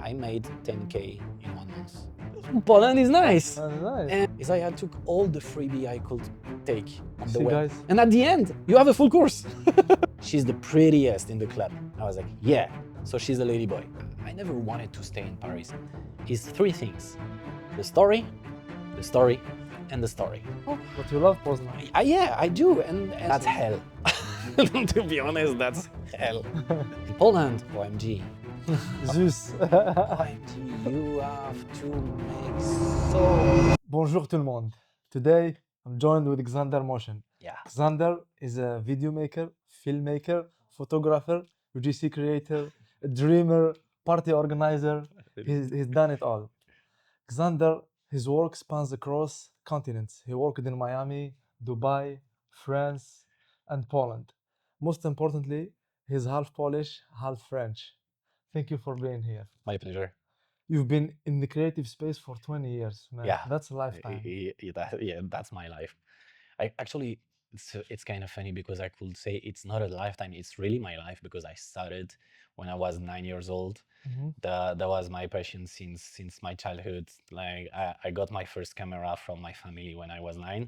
I made 10K in 1 month. Poland is nice. Nice. And is I took all the freebie I could take on the See, web. guys. And at the end, you have a full course. She's the prettiest in the club. I was like, yeah. So she's a lady boy. I never wanted to stay in Paris. It's 3 things: the story, and the story. But you love Poznan. Yeah, I do, and that's hell. To be honest, that's hell. In Poland, OMG. Zeus. OMG, you have to make so... Bonjour tout le monde. Today I'm joined with Xander Motion. Yeah. Xander is a video maker, filmmaker, photographer, UGC creator, a dreamer, party organizer. He's done it all. Xander, his work spans across continents. He worked in Miami, Dubai, France, and Poland. Most importantly, he's half Polish, half French. Thank you for being here. My pleasure. You've been in the creative space for 20 years, man. Yeah. That's a lifetime. Yeah, that's my life. I actually, it's kind of funny because I could say it's not a lifetime, it's really my life, because I started when I was 9 years old. Mhm. That was my passion since my childhood. Like I got my first camera from my family when I was 9,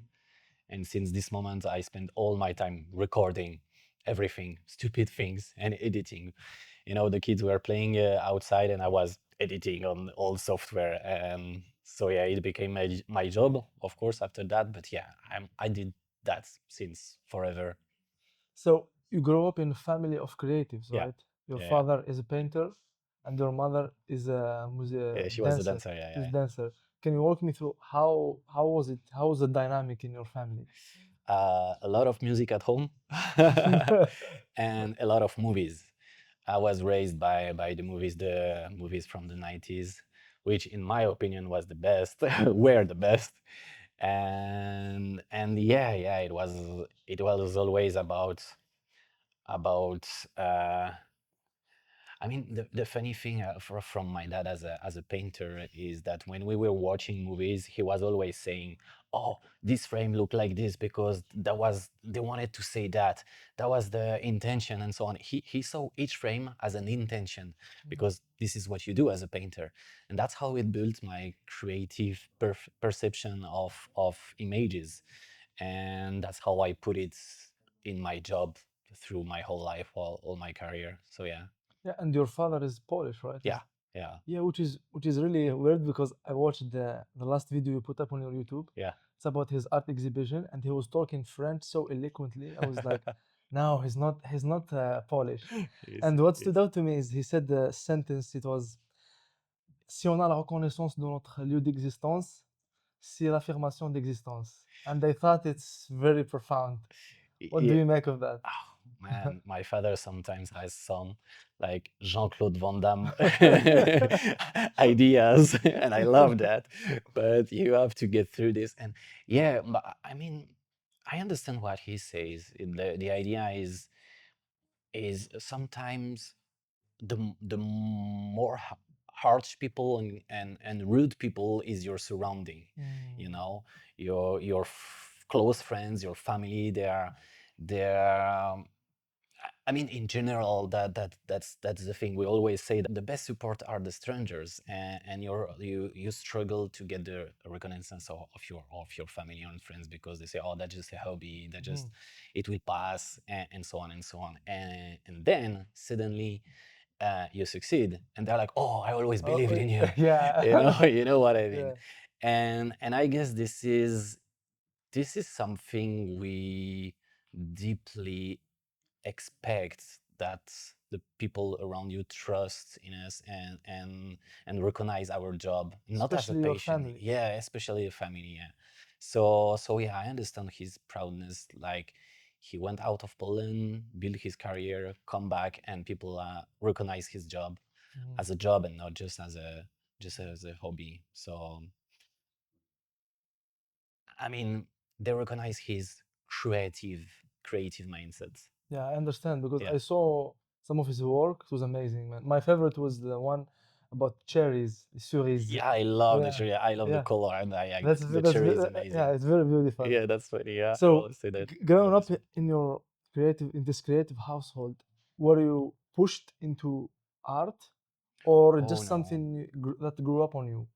and since this moment I spend all my time recording everything, stupid things, and editing. You know, the kids were playing outside and I was editing on old software. So yeah, it became my job, of course, after that. But yeah, I did that since forever. So you grew up in a family of creatives, Yeah. right? Your Yeah, yeah. father is a painter, and your mother is a Yeah, she was the dancer. Yeah, She's yeah. dancer. Can you walk me through how was it? How was the dynamic in your family? A lot of music at home and a lot of movies. I was raised by the movies from the 90s, which in my opinion was the best, were the best. And yeah, it was always about uh, I mean, the funny thing from my dad as a painter is that when we were watching movies, he was always saying, "Oh, this frame looked like this because they wanted to say that. That was the intention," and so on. He saw each frame as an intention because this is what you do as a painter, and that's how it built my creative perception of images, and that's how I put it in my job through my whole life, all my career. So yeah. Yeah, and your father is Polish, right? Yeah, yeah, Yeah, which is really weird because I watched the last video you put up on your YouTube. yeah. It's about his art exhibition, and he was talking French so eloquently. I was like, no, he's not Polish. And what stood out to me is he said the sentence. It was, si on a la reconnaissance de notre lieu d'existence, c'est l'affirmation d'existence. And I thought it's very profound. What do Yeah. you make of that? Oh, man, my father sometimes has some like Jean-Claude Van Damme ideas, and I love that. But you have to get through this, and yeah, but I mean, I understand what he says. The idea is sometimes the more harsh people and rude people is your surrounding. You know, your close friends, your family. They're I mean, in general, that's the thing. We always say that the best support are the strangers, and you struggle to get the reconnaissance of your family and friends because they say, oh, that's just a hobby, that just it will pass, and so on and so on. And then suddenly you succeed, and they're like, oh, I always believed in you. Yeah. You know what I mean. Yeah. And I guess this is something we deeply expect that the people around you trust in us and recognize our job, not as a Especially your patient. family. Yeah, especially the family. Yeah. So yeah, I understand his proudness. Like he went out of Poland, built his career, come back, and people recognize his job as a job and not just as a hobby. So I mean, they recognize his creative mindset. Yeah, I understand because Yeah. I saw some of his work. It was amazing, man. My favorite was the one about cherries, cerise. Yeah, I love the Yeah, cherry. I love the yeah. color, and the That's cherry is amazing. yeah, it's very beautiful. Yeah, that's funny. Yeah, I So, always say that. growing Love up this one. in this creative household, were you pushed into art? or Oh just no. something that grew up on you?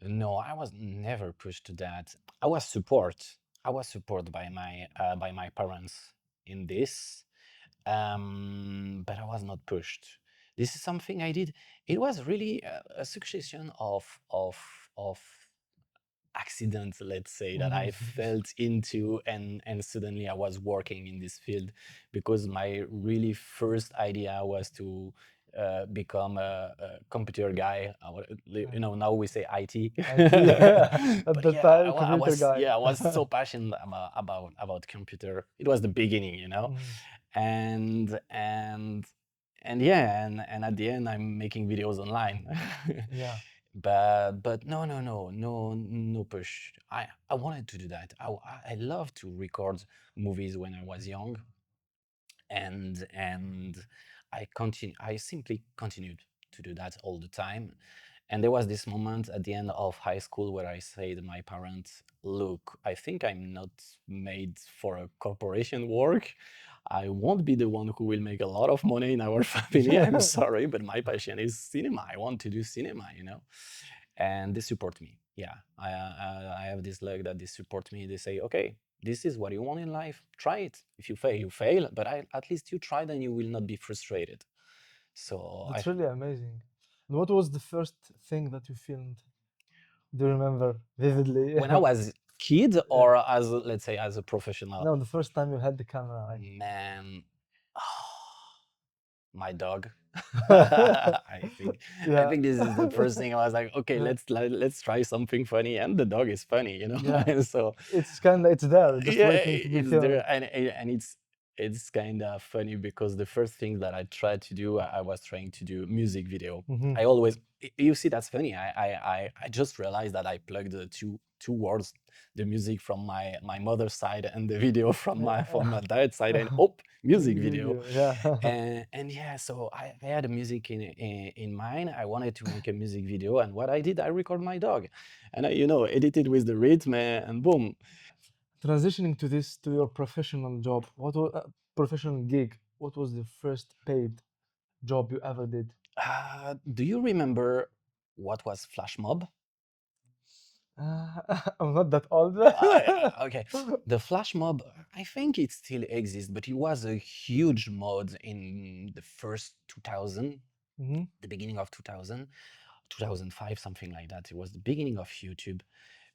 No, I was never pushed to that. I was support. I was supported by my parents in this, but I was not pushed. This is something I did. It was really a succession of accident, let's say, that I felt into, and suddenly I was working in this field because my really first idea was to become a computer guy. You know, now we say IT. IT, at But the yeah, time, I computer was, guy. yeah, I was so passionate about computer. It was the beginning, you know, Mhm. and yeah, and at the end I'm making videos online. Yeah. But no push. I wanted to do that. I love to record movies when I was young, and I simply continued to do that all the time. And there was this moment at the end of high school where I said to my parents, look, I think I'm not made for a corporation work. I won't be the one who will make a lot of money in our family. I'm sorry, but my passion is cinema. I want to do cinema, you know? And they support me. Yeah, I have this luck that they support me. They say, okay, this is what you want in life. Try it. If you fail, you fail. But at least you tried, and you will not be frustrated. So That's really amazing. And what was the first thing that you filmed? Do you remember vividly? when I was kid, Yeah. or as let's say as a professional, No, the first time you had the camera, like. man, my dog. I think I Yeah. think this is the first thing. I was like, okay, let's try something funny, and the dog is funny, you know. Yeah. And so It's there, just yeah, waiting to be it's there, filmed. and it's kind of funny because the first thing that I tried to do, I was trying to do music video. Hmm. I always, you see, that's funny. I just realized that I plugged the two words, the music from my mother's side and the video from my dad's side, and oh, music Music video. video, yeah. And yeah, so I had a music in mind. I wanted to make a music video, and what I did, I record my dog, and I, edited with the rhythm, and boom. Transitioning to this, to your professional job, what was professional gig? What was the first paid job you ever did? Do you remember what was flash mob? I'm not that old. Okay, the flash mob, I think it still exists, but it was a huge mod in the first 2000, Hmm. the beginning of 2000, 2005, something like that. It was the beginning of YouTube.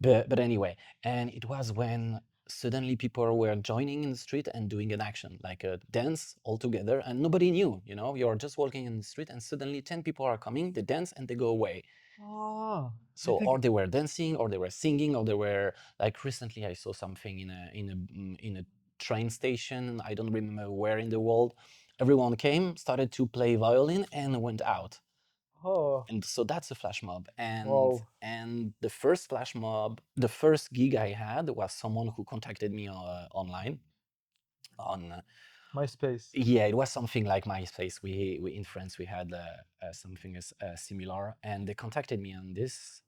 But anyway, and it was when suddenly people were joining in the street and doing an action, like a dance all together, and nobody knew, you're just walking in the street and suddenly 10 people are coming, they dance and they go away. Ah, I So, think. or they were dancing, or they were singing, or they were like recently I saw something in a train station. I don't remember where in the world. Everyone came, started to play violin, and went out. Oh, And so that's a flash mob. And wow. and the first flash mob, the first gig I had was someone who contacted me online on MySpace. yeah, it was something like MySpace. We in France we had something similar, and they contacted me on this.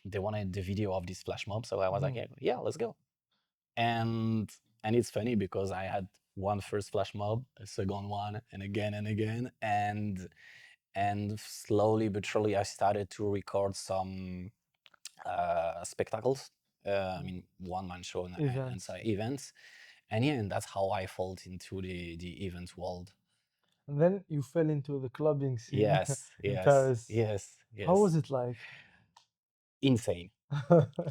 They wanted the video of this flash mob, so I was like, Mhm. yeah, yeah, let's go. And and it's funny because I had one first flash mob, a second one, and again, and slowly but surely I started to record some spectacles. I mean, one-man show and Events. so events, and yeah, and that's how I fall into the event world. And then you fell into the clubbing scene Yes, in yes, Paris. yes, How was yes. it like? Insane.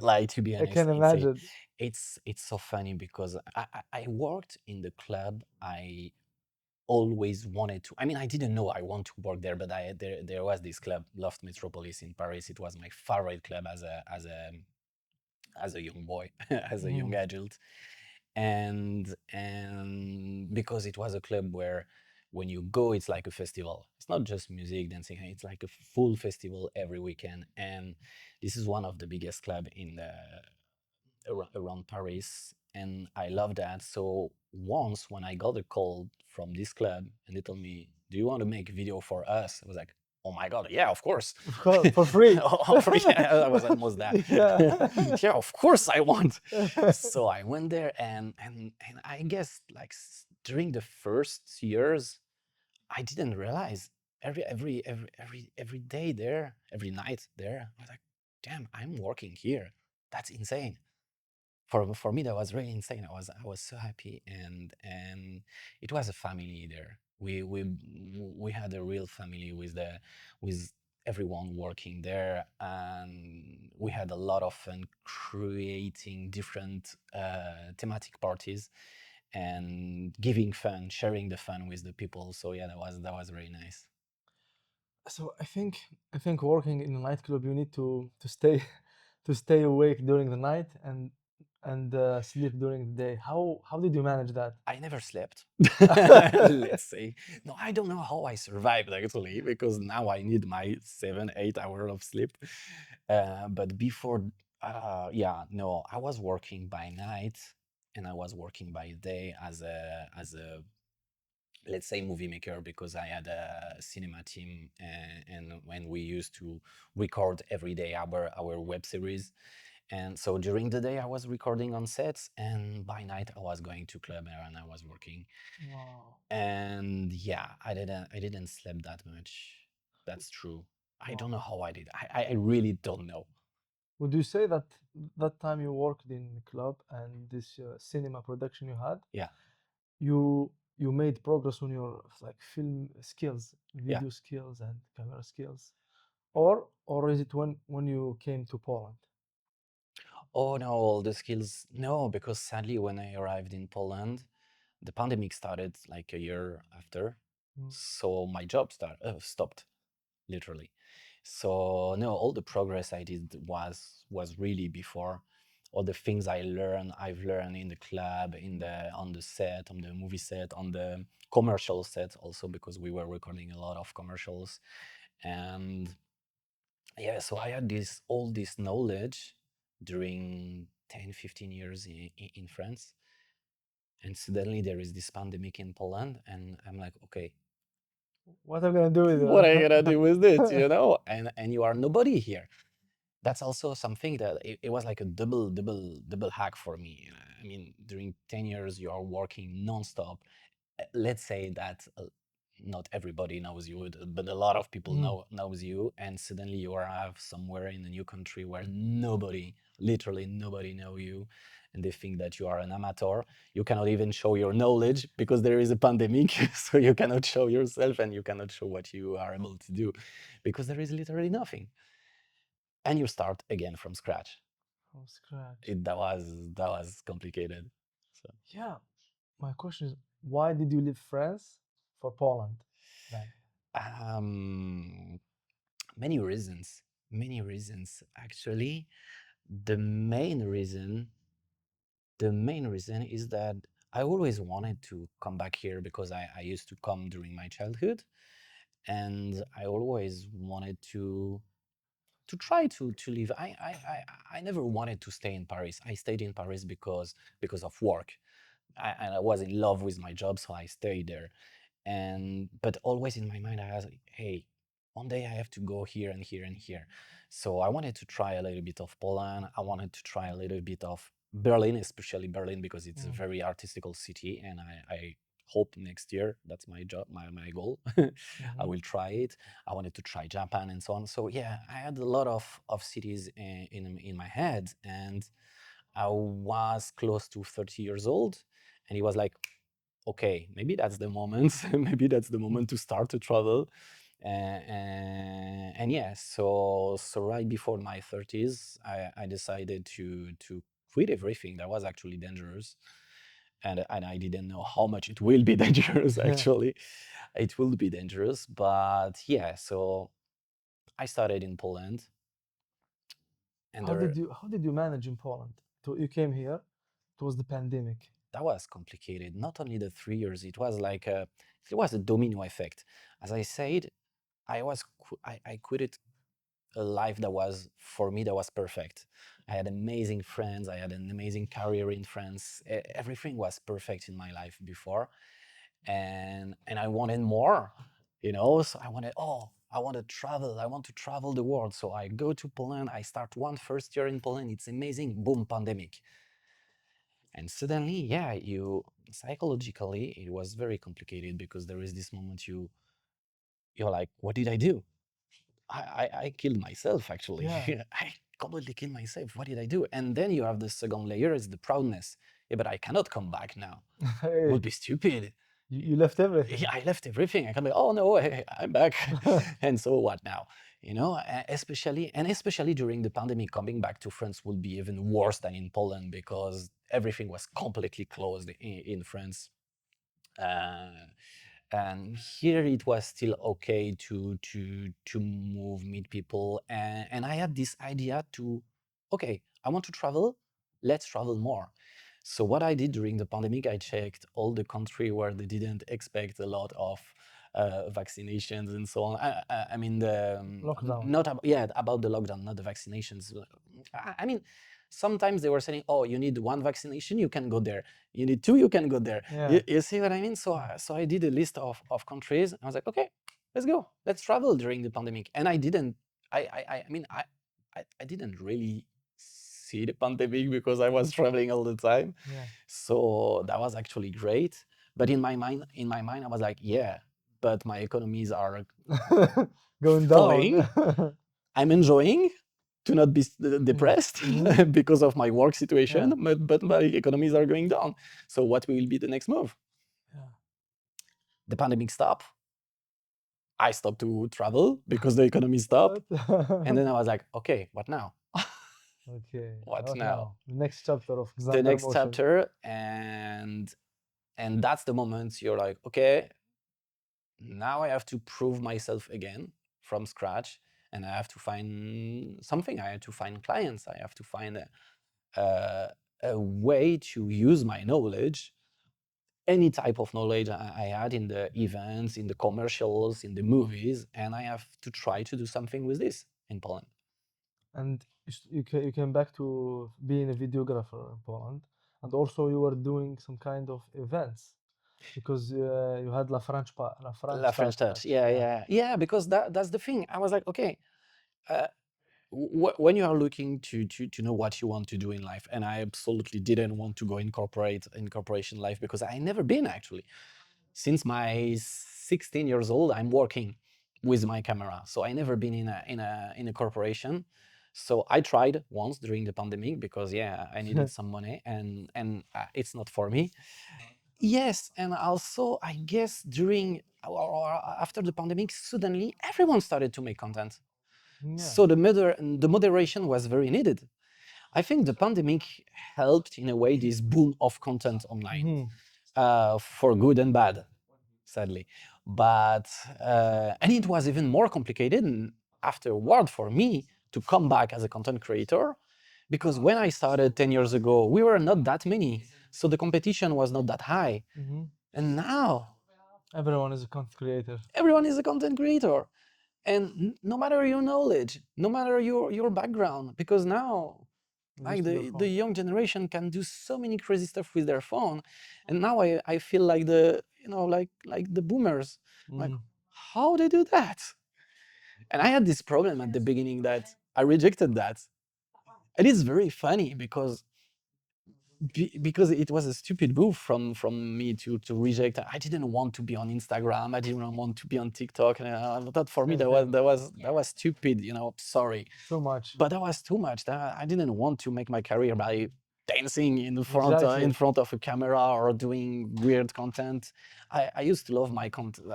Like, to be I honest, can insane. imagine. It's so funny because I worked in the club. I always wanted to. I mean, I didn't know I want to work there, but there was this club, Loft Metropolis in Paris. It was my favorite club as a young boy, as a young Mhm. adult, and because it was a club where when you go, it's like a festival. It's not just music, dancing. It's like a full festival every weekend, and this is one of the biggest club in the around Paris, and I love that. So once when I got a call from this club and they told me, "Do you want to make a video for us?" I was like, "Oh my god, yeah, of course." Of course, for free. Oh, yeah, I was almost there. Yeah. Yeah, of course I want. So I went there, and I guess like during the first years, I didn't realize. every day there, every night there. I was like, damn, I'm working here. That's insane. For me, that was really insane. I was so happy, and it was a family there. We had a real family with everyone working there, and we had a lot of fun creating different thematic parties and giving fun, sharing the fun with the people. So yeah, that was really nice. So I think working in a nightclub, you need to stay to stay awake during the night and sleep during the day. How did you manage that? I never slept. Let's say. No, I don't know how I survived actually, because now I need my 7, 8 hours of sleep. But before, yeah, no, I was working by night and I was working by day as a let's say movie maker, because I had a cinema team, and when we used to record every day our web series. And so during the day I was recording on sets, and by night I was going to club and I was working. Wow, And yeah, I didn't sleep that much. That's true. I wow. don't know how I did. I really don't know. Would you say that that time you worked in the club and this cinema production you had, Yeah, you made progress on your like film skills, yeah. video skills, and camera skills, or is it when you came to Poland? Oh no, all the skills. No, because sadly when I arrived in Poland, the pandemic started like a year after. Mm. So my job stopped, literally. So no, all the progress I did was really before. All the things I've learned in the club, on the set, on the movie set, on the commercial set also, because we were recording a lot of commercials. And yeah, so I had all this knowledge during 10, 15 years in France. And suddenly there is this pandemic in Poland, and I'm like, okay, What am I gonna do with what are you gonna it? do with it, you know? And you are nobody here. That's also something that it was like a double hack for me. I mean, during 10 years you are working nonstop. Let's say that not everybody knows you, but a lot of people Mm. knows you, and suddenly you are somewhere in a new country where nobody, literally nobody know you, and they think that you are an amateur. You cannot even show your knowledge because there is a pandemic, so you cannot show yourself and you cannot show what you are able to do because there is literally nothing, and you start again from scratch. From scratch. That was complicated. So Yeah. My question is, why did you leave France for Poland then? um, many reasons, many reasons actually. The main reason, the main reason is that I always wanted to come back here because I used to come during my childhood, and I always wanted to try to live. I never wanted to stay in Paris. I stayed in Paris because of work. And I was in love with my job, so I stayed there. And but always in my mind I was like, hey, one day I have to go here and here and here. So I wanted to try a little bit of Poland. I wanted to try a little bit of Berlin, especially Berlin, because it's a Mm. very artistical city, and I hope next year, that's my job, my goal. I Mhm. will try it. I wanted to try Japan and so on. So yeah, I had a lot of cities in my head, and I was close to 30 years old, and he was like, okay, maybe that's the moment. Maybe that's the moment to start to travel. And yeah, so right before my 30s, I decided to quit everything. That was actually dangerous, and I didn't know how much it will be dangerous. Actually, it will be dangerous. But yeah, so I started in Poland, and there How did you manage in Poland? You came here. It was the pandemic. that was complicated. Not only the 3 years, it was a domino effect. As I said, I quitted a life that was, for me, that was perfect. I had amazing friends. I had an amazing career in France. Everything was perfect in my life before, and I wanted more. So I want to travel. I want to travel the world. So I go to Poland. I start one first year in Poland. It's amazing. Boom, pandemic. And suddenly, yeah, you psychologically, it was very complicated because there is this moment you're like, what did I do? I killed myself, actually. Yeah. I completely killed myself. What did I do? And then you have the second layer is the proudness. Yeah, but I cannot come back now. It Hey, would be stupid. you left everything. Yeah, I left everything. I can be, oh no, I'm back. And so what now? Especially during the pandemic, coming back to France would be even worse than in Poland because everything was completely closed in France. Uh, and here it was still okay to move, meet people, and I had this idea to, okay, I want to travel, let's travel more. So what I did during the pandemic, I checked all the country where they didn't expect a lot of vaccinations and so on. I mean the Lockdown. not yeah, about the lockdown, not the vaccinations. I mean, sometimes they were saying, oh, you need one vaccination, you can go there. You need two, you can go there. Yeah. You see what I mean? So, so I did a list of countries. I was like, okay, let's go. Let's travel during the pandemic. And I didn't. I mean, I didn't really see the pandemic because I was traveling all the time. Yeah. So that was actually great. But in my mind, I was like, yeah, but my economies are Going falling. down. I'm enjoying to not be depressed Mhm. because of my work situation, Yeah. but my economies are going down. So what will be the next move? Yeah. The pandemic stopped. I stopped to travel because the economy stopped. And then I was like, okay, what now? Okay. What What now? now? The next chapter of The Xander next Motion. chapter, and that's the moment you're like, okay, now I have to prove myself again from scratch, and I have to find something. I have to find clients. I have to find a way to use my knowledge, any type of knowledge I had in the events, in the commercials, in the movies, and I have to try to do something with this in Poland. And you came back to being a videographer in Poland, and also you were doing some kind of events because you had La La French French touch, touch. yeah, Yeah. yeah, yeah. Because that's the thing. I was like, okay, uh, when you are looking to know what you want to do in life, and I absolutely didn't want to go in corporation life because I never been actually. Since my 16 years old, I'm working with my camera, so I never been in a corporation. So I tried once during the pandemic because yeah, I needed some money, and it's not for me. Yes, and also I guess during or after the pandemic, suddenly everyone started to make content. Yeah. So the moderation was very needed. I think the pandemic helped in a way this boom of content online, Mhm. for good and bad, sadly. But and it was even more complicated afterward for me to come back as a content creator, because when I started 10 years ago, we were not that many, so the competition was not that high. Mhm. And now Everyone is a content creator. everyone is a content creator, and no matter your knowledge, no matter your background, because now like Just with your the phone. young generation can do so many crazy stuff with their phone, and now I feel like the like the boomers, like Mhm. how they do that. And I had this problem at the beginning that I rejected that, and it's very funny because because it was a stupid move from me to reject. I didn't want to be on Instagram. I didn't want to be on TikTok. And that for me Same that was thing. that was stupid. Sorry, Too much. but that was too much. I didn't want to make my career by dancing in Exactly. front of a camera or doing weird content. I used to love my content.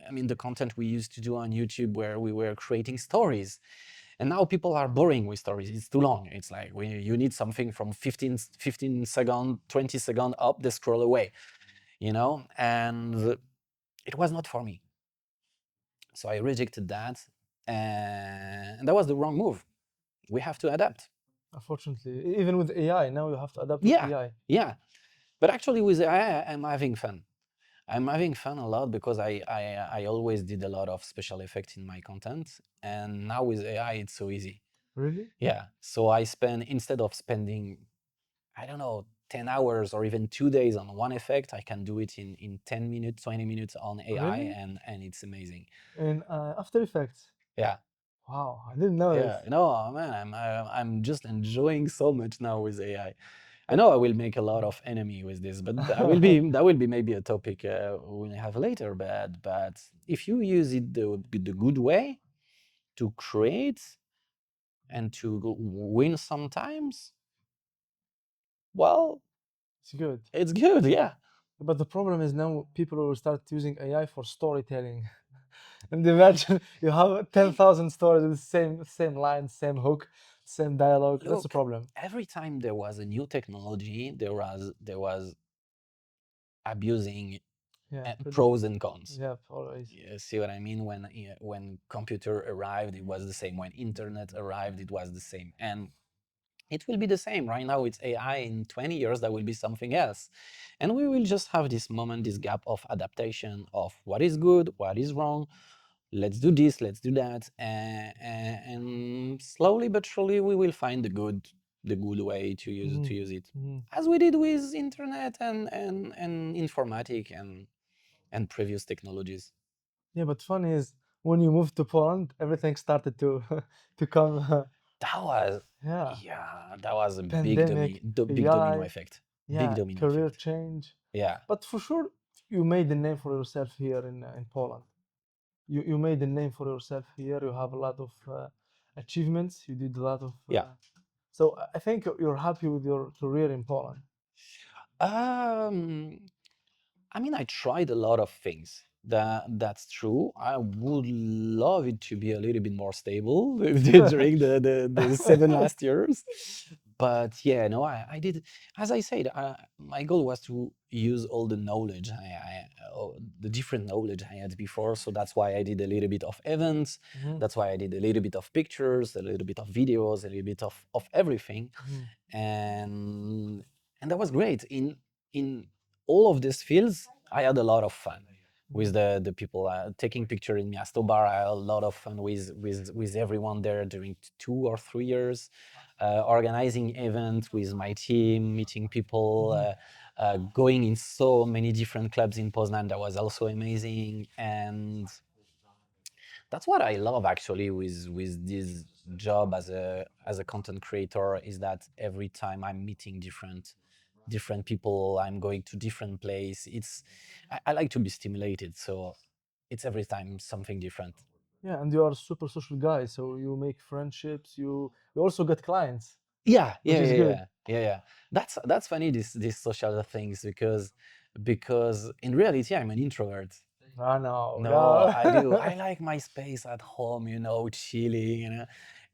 I mean the content we used to do on YouTube where we were creating stories. And now people are boring with stories. It's too long. It's like you need something from 15 second, 20 second up, they scroll away, and it was not for me. So I rejected that, and that was the wrong move. We have to adapt. Unfortunately, even with AI, now you have to adapt with Yeah, AI. yeah. But actually, with AI, I'm having fun. I'm having fun a lot because I always did a lot of special effects in my content, and now with AI, it's so easy. Really? Yeah. So I spend instead of spending, I don't know, 10 hours or even 2 days on one effect, I can do it in 10 minutes, 20 minutes on AI, Really? and it's amazing. In After Effects. Yeah. Wow, I didn't know this. Yeah. No, man, I'm just enjoying so much now with AI. I know I will make a lot of enemy with this, but that will be maybe a topic we'll have later. But if you use it the good way to create and to win sometimes, well, It's good. it's good, yeah. But the problem is now people will start using AI for storytelling. And imagine you have 10,000 stories with same lines, same hook, same dialogue. That's the Look, problem. every time there was a new technology, there was abusing Yeah, pros and cons. yeah, always. You see what I mean? When computer arrived, it was the same. When internet arrived, it was the same. And it will be the same. Right now, it's AI. In 20 years, that will be something else. And we will just have this moment, this gap of adaptation of what is good, what is wrong. Let's do this, let's do that. And slowly but surely, we will find the good way to use it. Mhm. As we did with internet and informatic and previous technologies. Yeah, but funny is when you moved to Poland, everything started to to come. That was, Yeah, yeah, that was a pandemic, big domino AI, effect. Big yeah, domino career effect. change. Yeah. But for sure, you made a name for yourself here in Poland. You made a name for yourself here. You have a lot of achievements. You did a lot of. Yeah. So I think you're happy with your career in Poland. Um, I mean, I tried a lot of things. That's true. I would love it to be a little bit more stable during the 7 last years. But yeah, no, I did. As I said, my goal was to use all the knowledge the different knowledge I had before. So that's why I did a little bit of events. Mhm, That's why I did a little bit of pictures, a little bit of videos, a little bit of everything. mhm, and and that was great. In all of these fields, I had a lot of fun with mhm, the people taking picture in Miasto Bar. I had a lot of fun with everyone there during 2 or 3 years, organizing events with my team, meeting people, mhm. going in so many different clubs in Poznan. That was also amazing. And that's what I love actually with this job as a content creator, is that every time I'm meeting different people, I'm going to different place. I like to be stimulated, so it's every time something different. Yeah, and you are a super social guy, so you make friendships. You also get clients, Yeah, which yeah, is yeah, good. yeah, yeah, yeah. That's funny, these social things, because in reality I'm an introvert. I know, No, I do. yeah. I like my space at home, chilling,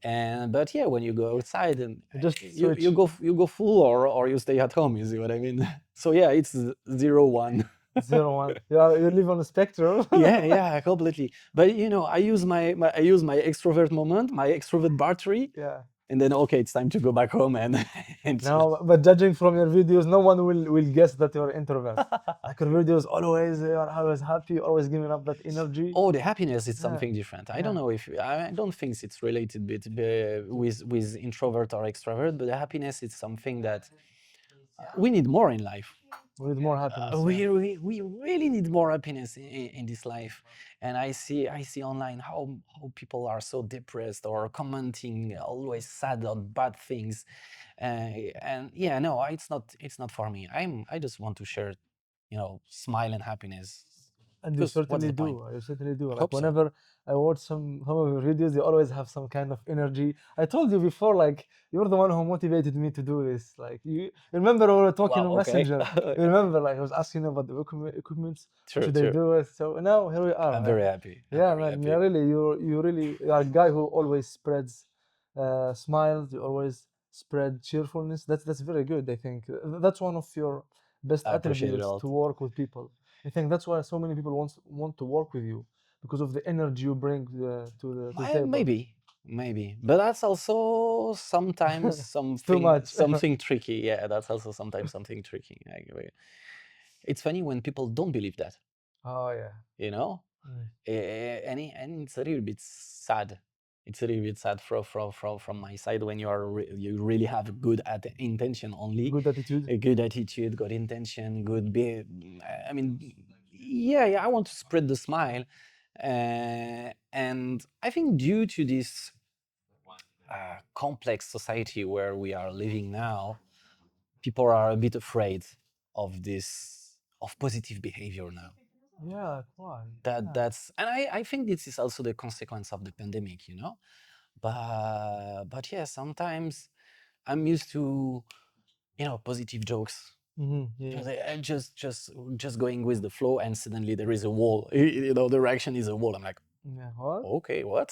And but yeah, when you go outside and Just you switch. go full, or you stay at home. You see what I mean? So yeah, it's 0-1. Zero one. You live on a spectrum. Yeah, yeah, completely. But I use my extrovert moment, my extrovert battery, Yeah. and then okay, it's time to go back home and and Now, but judging from your videos, no one will guess that you're introvert. Like your videos, always you're always happy, always giving up that energy. oh, the happiness is Yeah, something different. I don't yeah. know if I don't think it's related with introvert or extrovert, but the happiness is something that we need more in life. We need more happiness. Yeah. We really need more happiness in this life. And I see online how people are so depressed or commenting always sad on bad things. And yeah, no, it's not for me. I just want to share, smile and happiness. And you Because what's certainly the point? do. You certainly do. I Like hope so. whenever I watch some of your videos, you always have some kind of energy. I told you before, like you're the one who motivated me to do this. Like you remember we were talking Wow, on okay. Messenger. You remember, like I was asking you about the equipments. What True, should I true. do it? So now here we are. I'm very happy. I'm Yeah, very man. happy. Yeah, really, you are a guy who always spreads smiles. You always spread cheerfulness. That's very good. I think that's one of your best I appreciate it a attributes lot. to work with people. I think that's why so many people want to work with you because of the energy you bring to the table. Maybe, but that's also sometimes It's too much. something tricky. Yeah, that's also sometimes something tricky. It's funny when people don't believe that, Oh yeah. you know, Mm. and it's a little bit sad. It's a little bit sad from my side when you really have good intention only, Good attitude. a good attitude, good intention, good be. I mean, yeah, yeah. I want to spread the smile, and I think due to this complex society where we are living now, people are a bit afraid of this, of positive behavior now. Yeah, quite. That's, and I think this is also the consequence of the pandemic, you know. But yeah, sometimes I'm used to, you know, positive jokes. Yeah. And just going with the flow, and suddenly there is a wall. You know, the reaction is a wall. I'm like, Yeah. What? okay, what?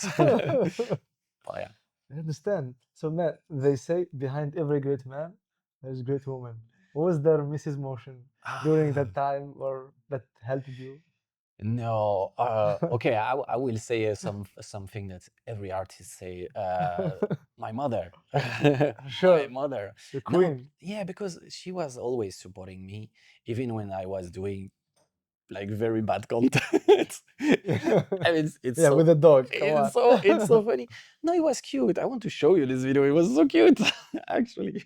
Oh yeah. I understand. So, man, they say behind every great man, there's a great woman. What was their Mrs. Motion during that time or that helped you? No, okay, I will say something that every artist say. My mother, my Sure, mother. the No, queen. yeah, because she was always supporting me, even when I was doing like very bad content. I mean, it's Yeah, so with a dog. Come on. it's so funny. No, it was cute. I want to show you this video. It was so cute, actually.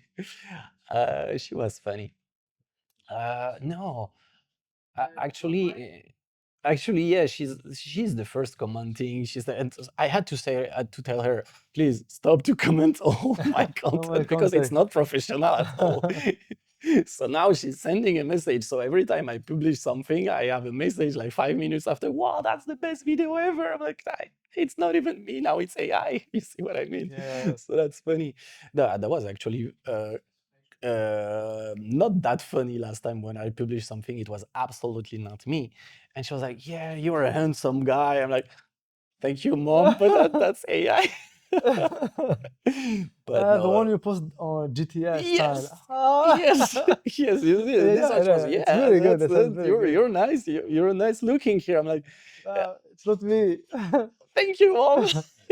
She was funny. No, actually, actually, yeah, she's the first commenting. And I had to say, I had to tell her, please stop to comment all my Oh my content because it's contact. not professional at all. So now she's sending a message. So every time I publish something, I have a message like 5 minutes after. Wow, that's the best video ever. I'm like, it's not even me now. It's AI. You see what I mean? Yes. So that's funny. That was actually not that funny last time when I published something. It was absolutely not me. And she was like, yeah, you're a handsome guy. I'm like, thank you, mom, but that's AI. But The one no, you post on GTA style. yes, Ah. yes, yes. You see, Yeah, this yeah, one she was, yeah, it's yeah, very good. That sounds very you're good. nice. You're nice looking here. I'm like, "Yeah, It's not me. thank you, mom."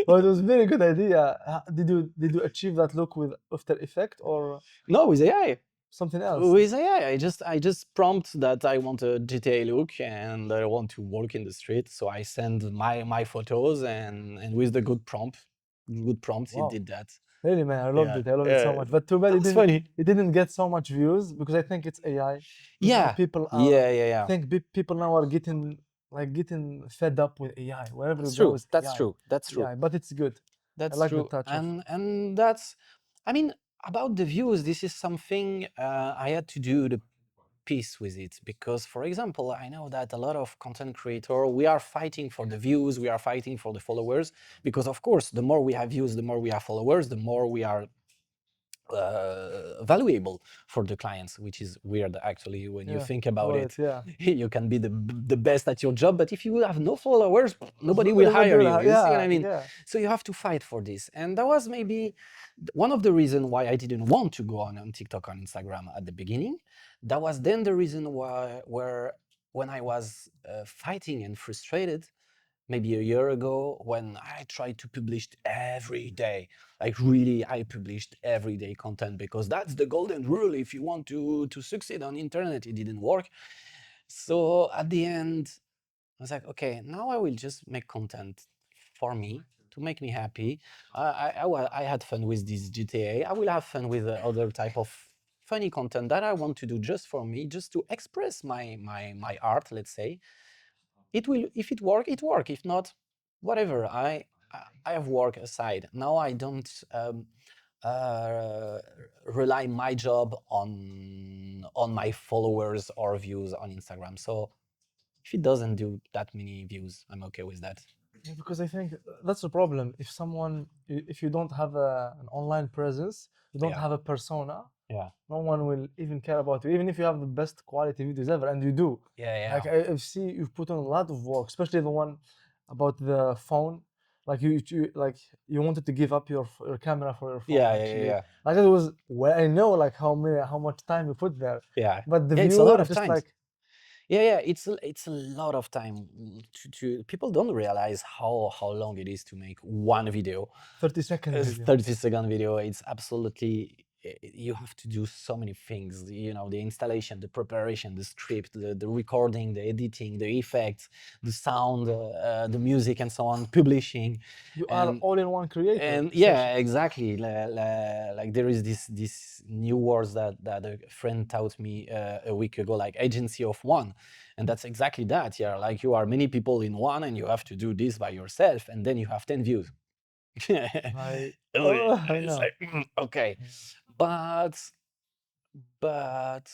But it was very good idea. Did you achieve that look with After Effect or No, with AI. something else? With AI, I just prompt that I want a GTA look and I want to walk in the street. So I send my photos, and with the good prompts, it Wow. did that. Really, man, I loved Yeah, it. I loved it so yeah, much. But too bad that was funny. it didn't get so much views because I think it's AI. Because now Yeah, people are yeah, yeah, I yeah. think people now are getting fed up with AI. Wherever you That's go true. is That's AI. true. That's true. AI, but it's good. I That's like the true. touch of And that's, I mean, about the views. This is something I had to do the peace with it, because for example, I know that a lot of content creator, we are fighting for the views, we are fighting for the followers, because of course the more we have views, the more we have followers, the more we are valuable for the clients, which is weird actually when you yeah think about about it. it. Yeah, You can be the best at your job, but if you have no followers, nobody will everybody hire will you. You see what yeah, I mean? yeah. So you have to fight for this, and that was maybe one of the reasons why I didn't want to go on TikTok, on Instagram at the beginning. That was then the reason why, where when I was fighting and frustrated, maybe a year ago, when I tried to publish every day. Like really, I published everyday content because that's the golden rule. If you want to succeed on internet, it didn't work. So at the end, I was like, okay, now I will just make content for me to make me happy. I had fun with this GTA. I will have fun with other type of funny content that I want to do just for me, just to express my art, let's say. It will, if it work, it work. If not, whatever. I have work aside. Now I don't uh, rely my job on my followers or views on Instagram. So if it doesn't do that many views, I'm okay with that. Yeah, because I think that's the problem. If you don't have an online presence, you don't Yeah, have a persona, yeah, no one will even care about you, even if you have the best quality videos ever, and you do. yeah, yeah, Like I see you've put on a lot of work, especially the one about the phone. Like you wanted to give up your camera for your phone yeah, yeah, actually. yeah, Like it was well, I know like how much time you put there, yeah. but the Yeah, it's a lot viewer of just times. like Yeah, yeah, it's a lot of time. To people don't realize how long it is to make one video. 30-second A video. 30-second video. It's absolutely, you have to do so many things, you know, the installation, the preparation, the script, the recording, the editing, the effects, the sound, the music, and so on, publishing. You are and all in one creator and yeah, essentially. exactly. Like there is this new words that a friend taught me a week ago, like agency of one, and that's exactly that. Yeah, like you are many people in one, and you have to do this by yourself, and then you have 10 views. I Oh, yeah, I it's know. like okay, but but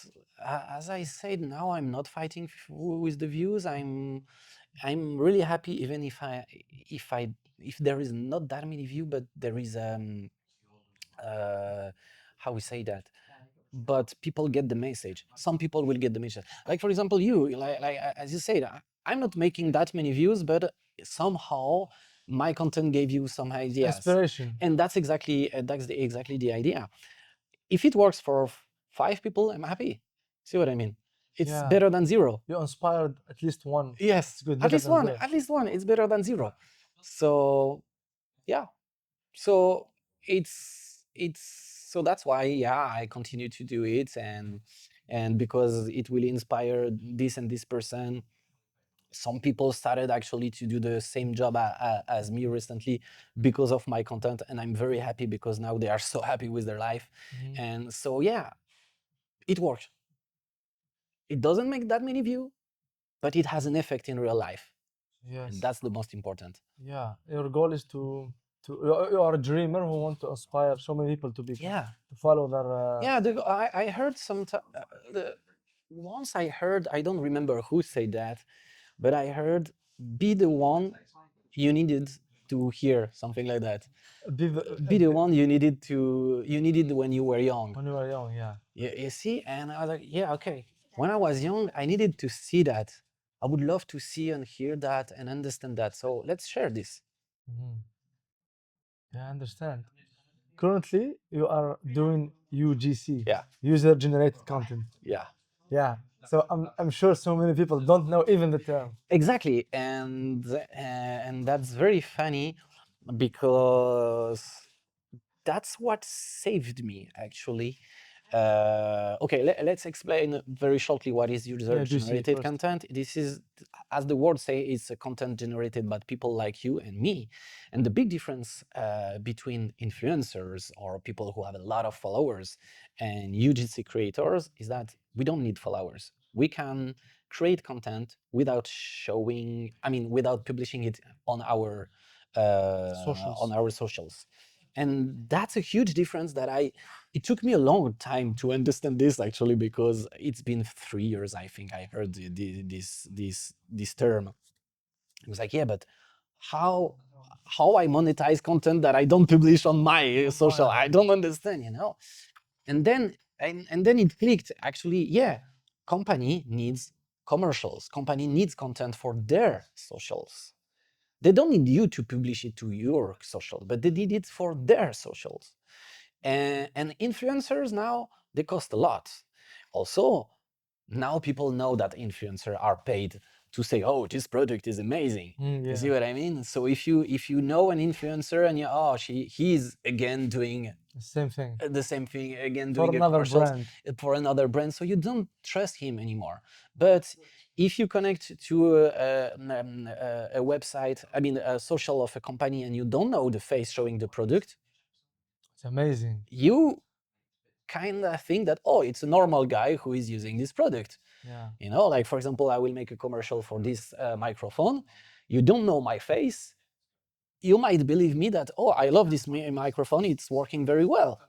as I said, now I'm not fighting with the views. I'm really happy even if I if there is not that many views, but there is uh, how we say that. But people get the message. Some people will get the message. Like for example, you as you said, I'm not making that many views, but somehow my content gave you some ideas, Inspiration. and that's exactly the idea. If it works for 5 people, I'm happy. See what I mean? It's Yeah. better than zero. You inspired at least one. Yes, It's good. at Better least than one. zero. At least one. It's better than zero. So yeah. So so that's why I continue to do it, and because it will inspire this and this person. Some people started actually to do the same job as me recently because of my content, and I'm very happy because now they are so happy with their life. And so yeah, it works. It doesn't make that many views, but it has an effect in real life, and Yes. that's the most important. Yeah. Your goal is you are a dreamer who want to inspire so many people to be Yeah. to follow their. Yeah, I heard once I heard, I don't remember who said that, but I heard, be the one you needed to hear, something like that. Be the one you needed when you were young. When you were young, yeah. You see, and I was like, yeah, okay. When I was young, I needed to see that. I would love to see and hear that and understand that. So let's share this. Yeah, I understand. Currently, you are doing UGC, Yeah, user generated content. yeah. Yeah. So I'm sure so many people don't know even the term. Exactly, and that's very funny because that's what saved me actually. Okay, let's explain very shortly what is Yeah, user-generated first. content. This is, as the word say, it's a content generated by people like you and me. And the big difference between influencers or people who have a lot of followers and UGC creators is that we don't need followers. We can create content without showing, I mean, without publishing it on our socials. And that's a huge difference that it took me a long time to understand this actually, because it's been 3 years, I think I heard this term. It was like, yeah, but how I monetize content that I don't publish on my social? I don't understand, you know. And then it clicked actually, yeah, company needs commercials, company needs content for their socials. They don't need you to publish it to your social, but they need it for their socials. And influencers now, they cost a lot. Also, now people know that influencers are paid to say, oh, this product is amazing. You see what I mean? So if you know an influencer and he's again doing Same thing. the same thing again, For doing a another commercials brand. for another brand, so you don't trust him anymore. But if you connect to a website, I mean a social of a company, and you don't know the face showing the product, It's amazing. you kind of think that, oh, it's a normal guy who is using this product. Yeah. You know, like for example, I will make a commercial for this microphone. You don't know my face. You might believe me that, oh, I love this microphone. It's working very well.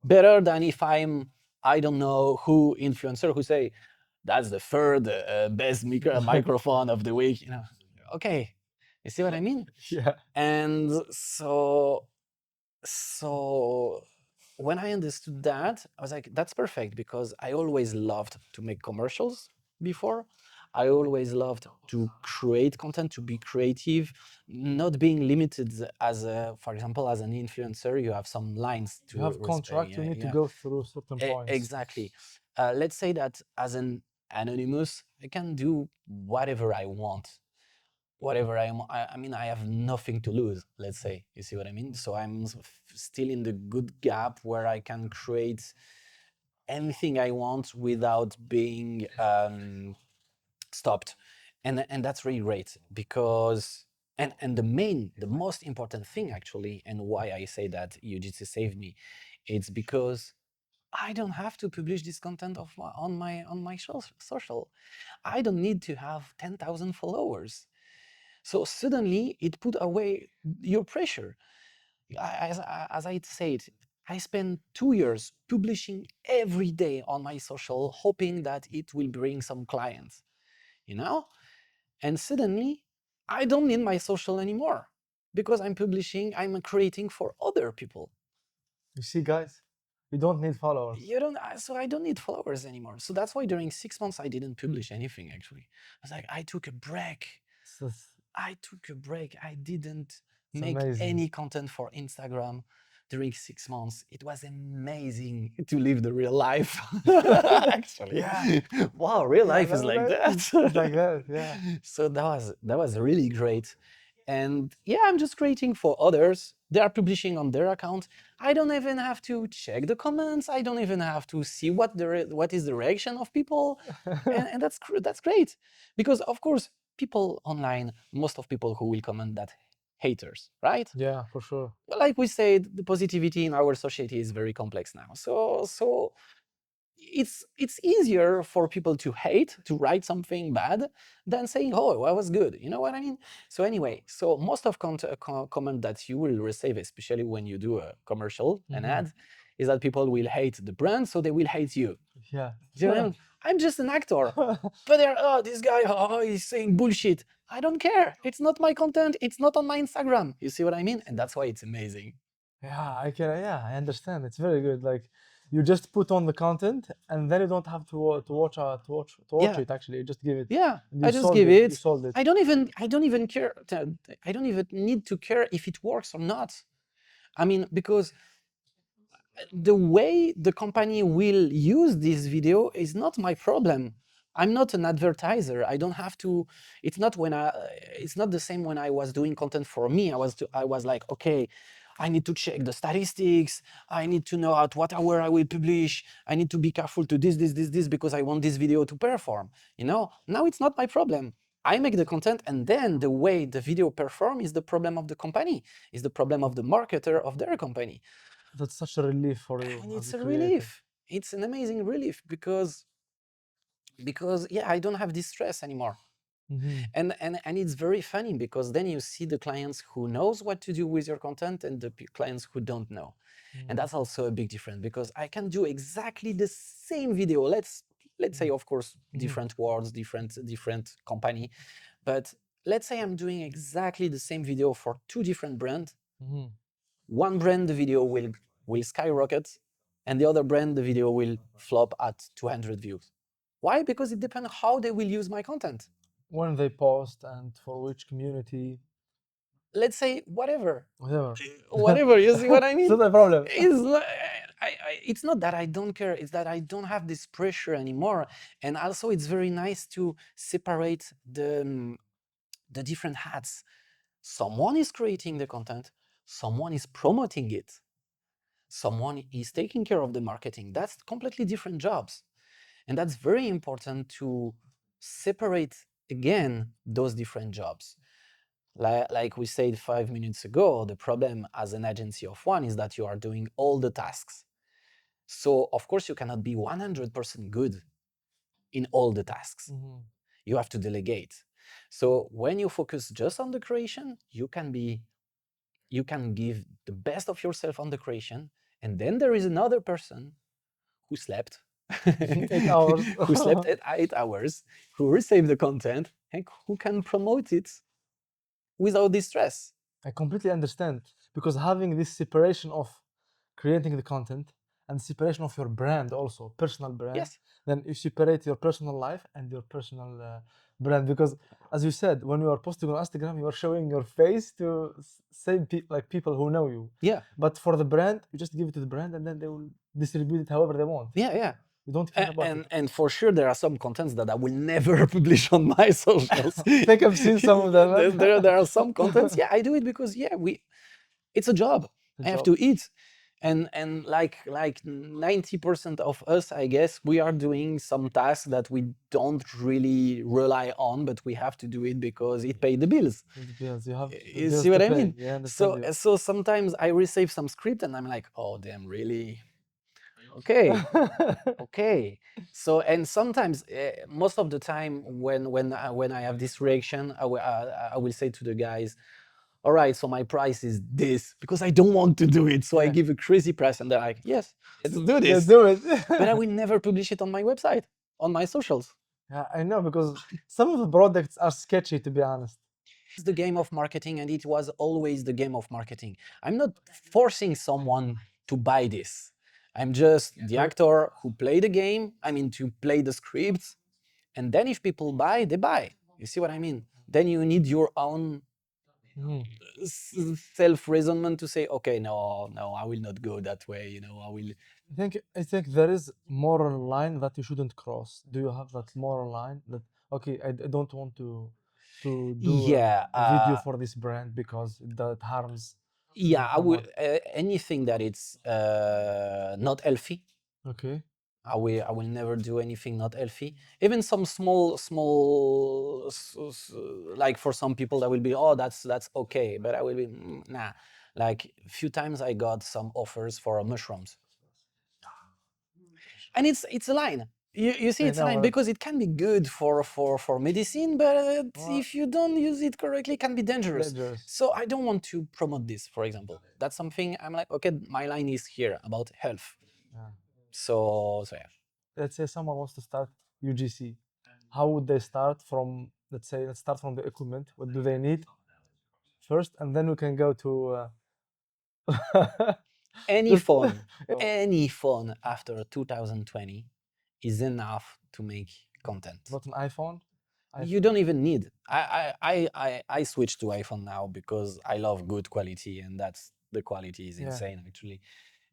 Better than if I don't know who influencer who say, that's the third best microphone of the week. You know, okay, you see what I mean? Yeah. And so when I understood that, I was like, that's perfect, because I always loved to make commercials before. I always loved to create content, to be creative, not being limited as for example, as an influencer, you have some lines to You have respect. contract, you need to go through certain points. Exactly. Let's say that as an anonymous, I can do whatever I want, whatever I mean, I have nothing to lose, let's say. You see what I mean? So I'm still in the good gap where I can create anything I want without being stopped. And that's really great, because and the most important thing actually, and why I say that UGC saved me, it's because I don't have to publish this content on my social. I don't need to have 10,000 followers. So suddenly it put away your pressure. As I said, I spent 2 years publishing every day on my social, hoping that it will bring some clients, you know? And suddenly, I don't need my social anymore because I'm publishing, I'm creating for other people. You see, guys, you don't need followers. You don't, so I don't need followers anymore. So that's why during 6 months, I didn't publish anything actually. I was like, I took a break. I took a break. I didn't make amazing. any content for Instagram during 6 months. It was amazing to live the real life. Actually, Yeah. wow, real Yeah, life is like that. It's like that, yeah. So that was really great. And yeah, I'm just creating for others. They are publishing on their account. I don't even have to check the comments. I don't even have to see what is the reaction of people, and that's great, because of course people online, most of people who will comment that haters, right? Yeah, for sure. Well, like we said, the positivity in our society is very complex now. So it's easier for people to hate, to write something bad, than saying, oh, I was good. You know what I mean? So anyway, so most of comment that you will receive, especially when you do a commercial, an ad, is that people will hate the brand, so they will hate you. Yeah. Do you know what I mean? I'm just an actor. But they're, oh, this guy, oh, he's saying bullshit. I don't care. It's not my content. It's not on my Instagram. You see what I mean? And that's why it's amazing. Yeah, I understand. It's very good. Like you just put on the content and then you don't have to watch Yeah. it actually. You just give it. Yeah, And I you just sold give it. You it. sold it. I don't even care. I don't even need to care if it works or not. I mean, because the way the company will use this video is not my problem. I'm not an advertiser. I don't have to. It's not when I. It's not the same when I was doing content for me. I was like, okay, I need to check the statistics. I need to know at what hour I will publish. I need to be careful to this because I want this video to perform. You know. Now it's not my problem. I make the content, and then the way the video perform is the problem of the company. Is the problem of the marketer of their company. That's such a relief for you And as it's a a creator. relief. It's an amazing relief because yeah, I don't have this stress anymore. And it's very funny because then you see the clients who knows what to do with your content and the clients who don't know. And that's also a big difference, because I can do exactly the same video. Let's say, of course, different words, different company, but let's say I'm doing exactly the same video for two different brands. One brand, the video will skyrocket, and the other brand, the video will flop at 200 views. Why? Because it depends how they will use my content. When they post and for which community. Let's say whatever. Whatever. Whatever, you see what I mean? It's not a problem. It's not that I don't care, it's that I don't have this pressure anymore. And also it's very nice to separate the different hats. Someone is creating the content, someone is promoting it, someone is taking care of the marketing. That's completely different jobs. And that's very important to separate again those different jobs. Like we said 5 minutes ago, the problem as an agency of one is that you are doing all the tasks. So of course you cannot be 100% good in all the tasks. You have to delegate. So when you focus just on the creation, you can give the best of yourself on the creation, and then there is another person who slept 8 hours. who slept at 8 hours, who received the content, and who can promote it without this stress. I completely understand, because having this separation of creating the content and separation of your brand, also personal brand, Yes. then you separate your personal life and your personal brand. Because as you said, when you are posting on Instagram, you are showing your face to same like people who know you. Yeah. But for the brand, you just give it to the brand and then they will distribute it however they want. Yeah. You don't care about it. And for sure, there are some contents that I will never publish on my socials. I think I've seen some of them. There are some contents. Yeah, I do it because it's a job. I have to eat. And like 90% of us, I guess, we are doing some tasks that we don't really rely on, but we have to do it because it pays the bills. Yes, you have. You see what I mean? Yeah, So sometimes I receive some script and I'm like, oh damn, really? Okay. So, and sometimes, most of the time, when I have this reaction, I will say to the guys, all right, so my price is this because I don't want to do it. So I Yeah. give a crazy price and they're like, yes, let's do Let's this. do it. But I will never publish it on my website, on my socials. Yeah, I know, because some of the products are sketchy, to be honest. It's the game of marketing, and it was always the game of marketing. I'm not forcing someone to buy this. I'm just the actor who play the game, I mean, to play the scripts. And then if people buy, they buy. You see what I mean? Then you need your own Mhm. self-reasonment to say, okay, no, no, I will not go that way. I will. I think there is moral line that you shouldn't cross. Do you have that moral line that, okay, I don't want to do Yeah, a video for this brand because that harms yeah, I will. someone? Anything that it's not healthy, Okay. I will never do anything not healthy. Even some small, like for some people that will be, oh, that's okay, but I will be, nah. Like few times I got some offers for mushrooms, and it's a line. You see, I it's a know line that. because it can be good for medicine, but Well, if you don't use it correctly, it can be dangerous. dangerous. So I don't want to promote this, for example. That's something I'm like, okay, my line is here about health. Yeah. So yeah. Let's say someone wants to start UGC. How would they start from, let's start from the equipment. What do they need first? And then we can go to Any just phone, any phone after 2020 is enough to make content. not an iPhone. You don't even need. I switched to iPhone now because I love good quality, and that's the quality is Yeah. insane actually.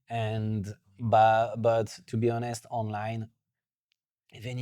And but to be honest, online, even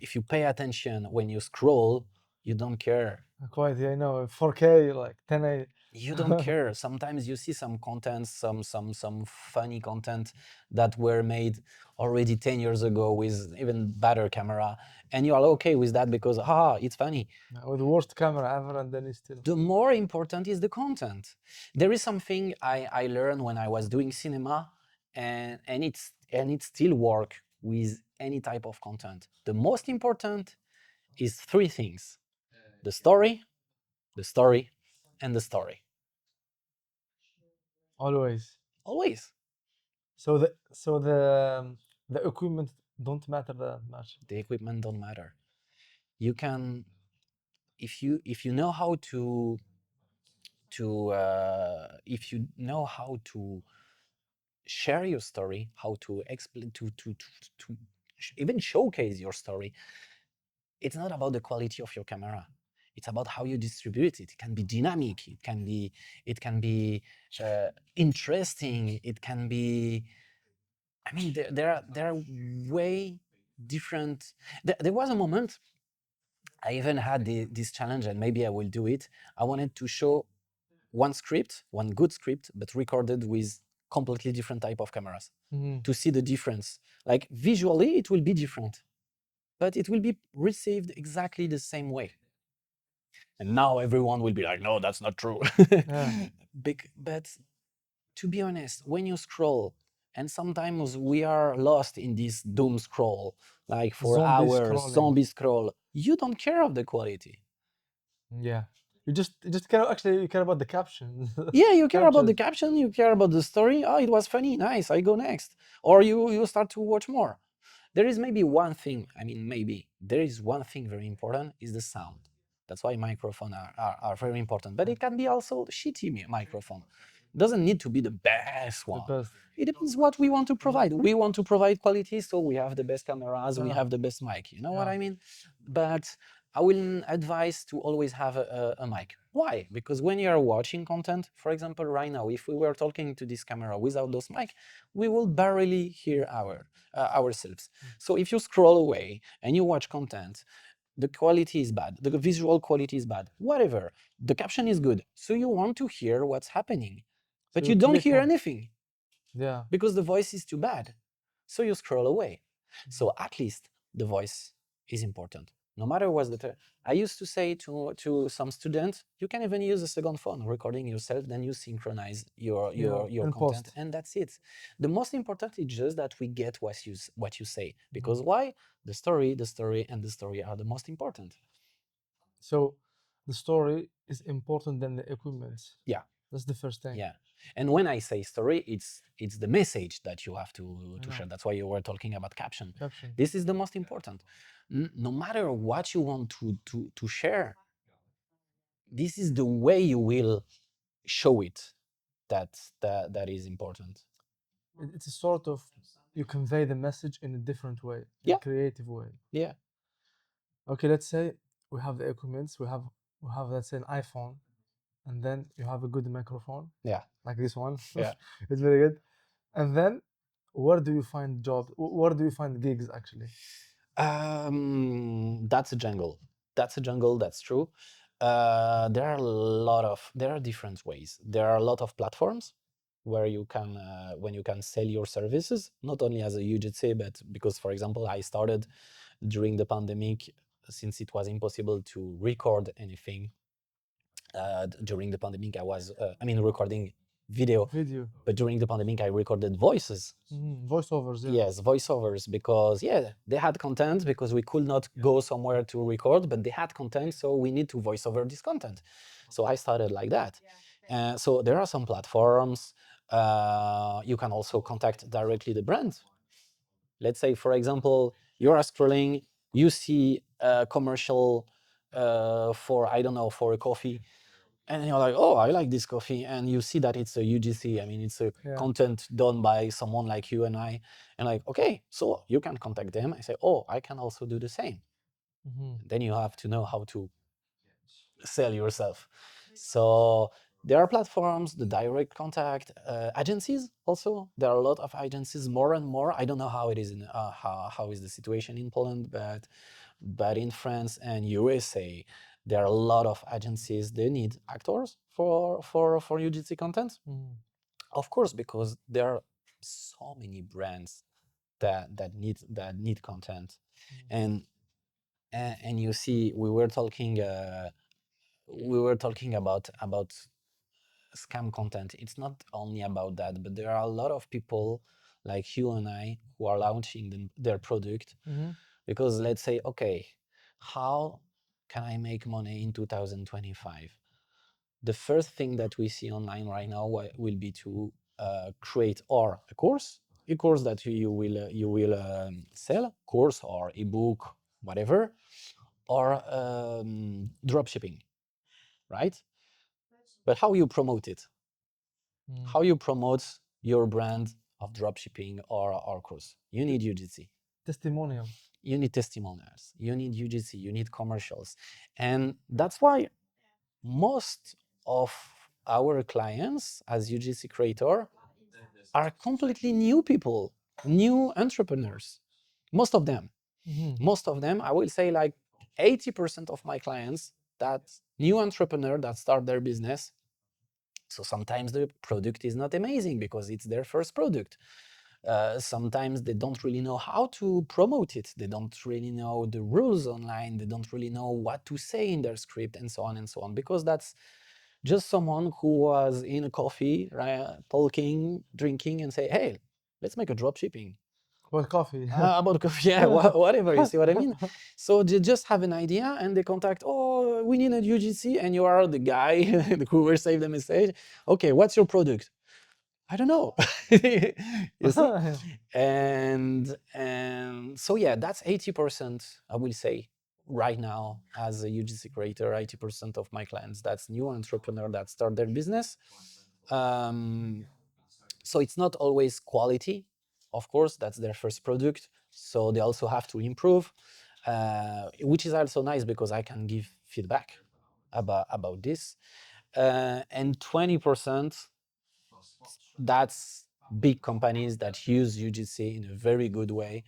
if you pay attention when you scroll, you don't care. Quite, yeah, I know. 4K, like 10A. You don't care. Sometimes you see some content, some funny content that were made already 10 years ago with even better camera, and you are okay with that because it's funny. With the worst camera ever, and then it's still. The more important is the content. There is something I learned when I was doing cinema, and it still work with any type of content. The most important is three things: the story, the story, and the story. Always. Always. So the equipment don't matter that much. The equipment don't matter. You can, if you know how if you know how to share your story, how to explain to even showcase your story. It's not about the quality of your camera. It's about how you distribute it. It can be dynamic. It can be interesting. It can be. I mean, there are way different. There was a moment I even had this challenge, and maybe I will do it. I wanted to show one good script, but recorded with completely different type of cameras Mhm. to see the difference. Like visually, it will be different, but it will be received exactly the same way. And now everyone will be like, no, that's not true. Yeah. But to be honest, when you scroll, and sometimes we are lost in this doom scroll, like for Zombie hours, scrolling. zombie scroll, you don't care of the quality. Yeah. You just care, actually, you care about the caption. Yeah, you care about the Captions. caption, you care about the story. Oh, it was funny, nice, I go next. Or you start to watch more. There is maybe one thing, I mean, maybe there is one thing very important is the sound. That's why microphones are very important. But it can be also shitty microphone. Doesn't need to be the best The one. best. It depends what we want to provide. We want to provide quality, so we have the best cameras, we Yeah. have the best mic. You know what Yeah. I mean? But I will advise to always have a mic. Why? Because when you are watching content, for example, right now, if we were talking to this camera without those mic, we will barely hear ourselves. So if you scroll away and you watch content, the quality is bad, the visual quality is bad, whatever. The caption is good, so you want to hear what's happening, but So you you don't click hear on. anything Yeah. because the voice is too bad. So you scroll away. So at least the voice is important. No matter what I used to say to some students, you can even use a second phone recording yourself, then you synchronize your In content, post. and that's it. The most important is just that we get what you say. Because Mhm. why? The story, and the story are the most important. So the story is important than the equipment. Yeah. That's the first thing. Yeah. And when I say story, it's the message that you have to know. share. That's why you were talking about caption. Caption. This is the most important. No matter what you want to share, this is the way you will show it. That is important. It's a sort of, you convey the message in a different way, in Yeah. a creative way. Yeah. Okay, let's say we have the equipments, we have let's say an iPhone, and then you have a good microphone Yeah. like this one. Yeah. It's very good. And then where do you find jobs? Where do you find gigs actually? That's a jungle. That's a jungle. That's true. There are different ways. There are a lot of platforms where you can when you can sell your services, not only as a UGC, but because, for example, I started during the pandemic, since it was impossible to record anything. During the pandemic, I was recording video, Video. but during the pandemic, I recorded voices. Voiceovers, yeah. Yes, voiceovers, because they had content, because we could not go somewhere to record, but they had content, so we need to voice over this content. So I started like that. So there are some platforms. You can also contact directly the brand. Let's say, for example, you are scrolling, you see a commercial for, I don't know, for a coffee, and you're like, oh, I like this coffee, and you see that it's a UGC. I mean, it's a content done by someone like you and I, and like, okay, so you can contact them. I say, oh, I can also do the same. Then you have to know how to sell yourself. So there are platforms, the direct contact, agencies also. There are a lot of agencies, more and more. I don't know how it is in how is the situation in Poland, but in France and USA, there are a lot of agencies. They need actors for UGC content, of course, because there are so many brands that need content, and you see, we were talking about scam content. It's not only about that, but there are a lot of people like you and I who are launching their product, because let's say, okay, how can I make money in 2025? The first thing that we see online right now will be to create or a course that you will sell, course or ebook, whatever, or drop shipping, right? But how you promote it? How you promote your brand of dropshipping or course? You need UGC. Testimonial. You need testimonials. You need UGC. You need commercials, and that's why most of our clients as UGC creator are completely new people, new entrepreneurs. Most of them. Most of them, I will say like 80% of my clients, that new entrepreneur that start their business. So sometimes the product is not amazing because it's their first product. Sometimes they don't really know how to promote it. They don't really know the rules online. They don't really know what to say in their script, and so on and so on, because that's just someone who was in a coffee, right, talking, drinking, and say, hey, let's make a drop shipping. About coffee. About coffee, yeah, whatever, you see what I mean? So they just have an idea and they contact, oh, we need a UGC, and you are the guy who will save the message. Okay, what's your product? I don't know. You see? And so yeah, that's 80%, I will say, right now as a UGC creator. 80% of my clients, that's new entrepreneur that start their business. So it's not always quality, of course, that's their first product, so they also have to improve, which is also nice because I can give feedback about this. And 20%, that's big companies that use UGC in a very good way,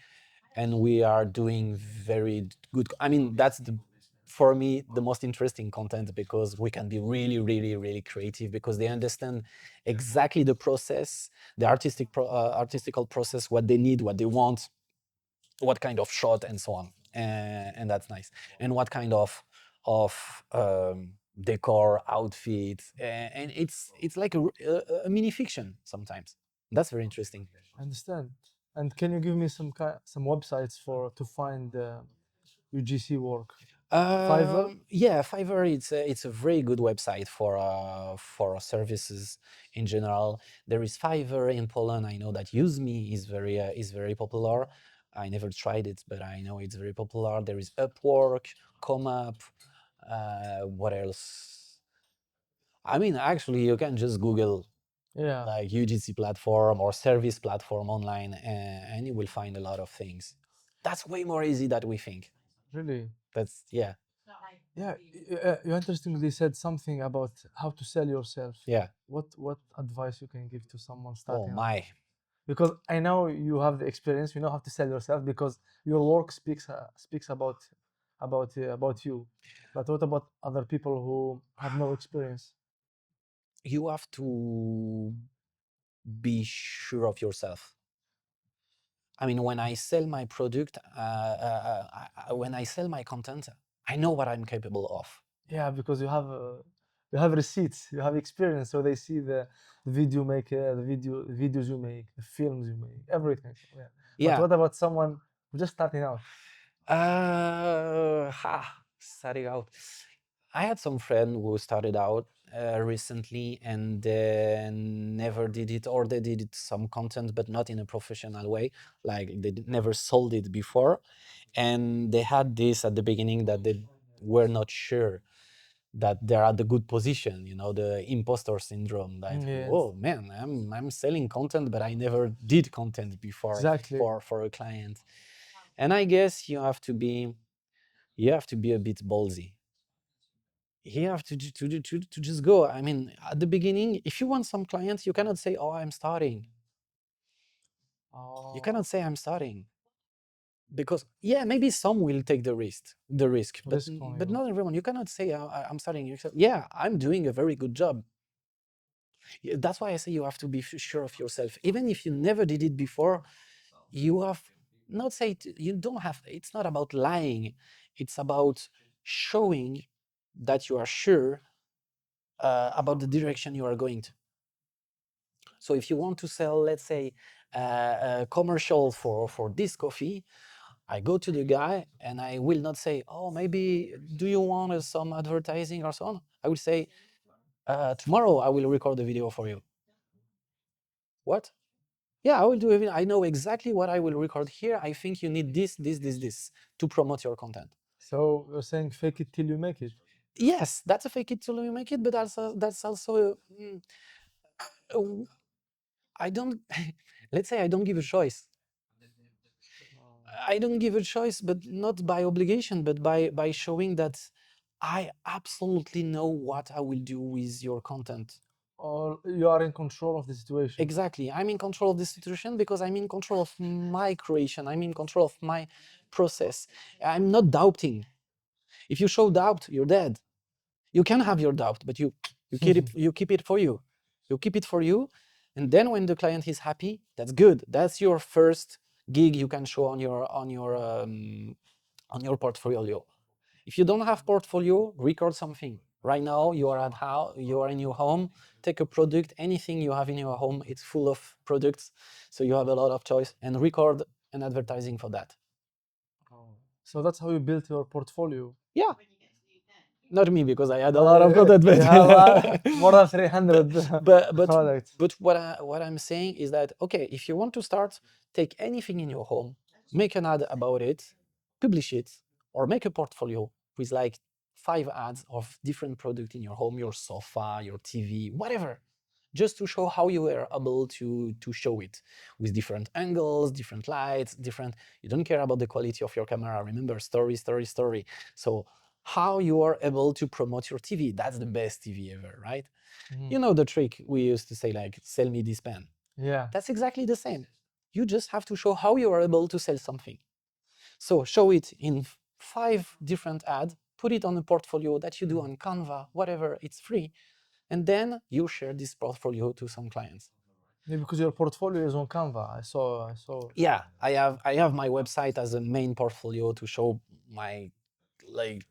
and we are doing very good. I mean, that's for me the most interesting content, because we can be really, really, really creative, because they understand exactly the process, the artistical process, what they need, what they want, what kind of shot, and so on, and that's nice. And what kind of decor, outfit, and it's like a mini fiction sometimes. That's very interesting. I understand. And can you give me some websites for to find UGC work? Fiverr? Yeah, Fiverr. It's a very good website for services in general. There is Fiverr in Poland. I know that Use.me is very popular. I never tried it, but I know it's very popular. There is Upwork, ComeUp. What else? I mean, actually, you can just Google Yeah, like UGC platform or service platform online, and you will find a lot of things. That's way more easy than we think. really. That's yeah, Yeah, you interestingly said something about how to sell yourself. yeah. What advice you can give to someone Oh starting out? my. Because I know you have the experience, you know how to sell yourself because your work speaks about you. But what about other people who have no experience? You have to be sure of yourself. I mean, when I sell my product, when I sell my content, I know what I'm capable of. Yeah, because you have receipts, you have experience, so they see the video maker, videos you make, the films you make, everything. So, yeah. But Yeah. what about someone who's just starting out? Starting out. I had some friend who started out recently and never did it, or they did it some content, but not in a professional way. Like they never sold it before, and they had this at the beginning that they were not sure that they're at the good position. You know, the imposter syndrome. That Yes, oh man, I'm selling content, but I never did content before exactly. for a client. And I guess you have to be a bit ballsy. You have to just go. I mean, at the beginning, if you want some clients, you cannot say, "Oh, I'm starting." You Oh, cannot say, "I'm starting," because yeah, maybe some will take the risk, risk on but you. not everyone. You cannot say, "I'm starting." You say, "Yeah, I'm doing a very good job." That's why I say you have to be sure of yourself, even if you never did it before. You have not say you don't have. It's not about lying. It's about showing that you are sure about the direction you are going to. So if you want to sell, let's say, a commercial for this coffee, I go to the guy and I will not say, oh, maybe do you want some advertising or so on? I will say, tomorrow I will record the video for you. What? Yeah, I will do it. I know exactly what I will record here. I think you need this to promote your content. So you're saying fake it till you make it. Yes, that's a fake it till you make it, but that's also uh, I don't. Let's say I don't give a choice. I don't give a choice, but not by obligation, but by showing that I absolutely know what I will do with your content. Or you are in control of the situation. Exactly. I'm in control of the situation because I'm in control of my creation. I'm in control of my process. I'm not doubting. If you show doubt, you're dead. You can have your doubt, but you keep it for you. You keep it for you, and then when the client is happy, that's good. That's your first gig you can show on your portfolio. If you don't have portfolio, record something. Right now, you are at how you are in your home. Take a product, anything you have in your home. It's full of products, so you have a lot of choice, and record an advertising for that. So that's how you built your portfolio. Yeah, not me because I had a lot of content, You but have more than 300 but but products. but what I'm saying is that okay, if you want to start, take anything in your home, make an ad about it, publish it, or make a portfolio with like 5 ads of different product in your home, your sofa, your TV, whatever, just to show how you were able to show it with different angles, different lights, different. You don't care about the quality of your camera. Remember, story. So how you are able to promote your TV. That's the best TV ever, right? You know the trick we used to say, like, sell me this pen. Yeah. That's exactly the same. You just have to show how you are able to sell something. So show it in 5 different ads, put it on a portfolio that you do on Canva, whatever, it's free. And then you share this portfolio to some clients. Yeah, because your portfolio is on Canva. I saw. Yeah, I have my website as a main portfolio to show my like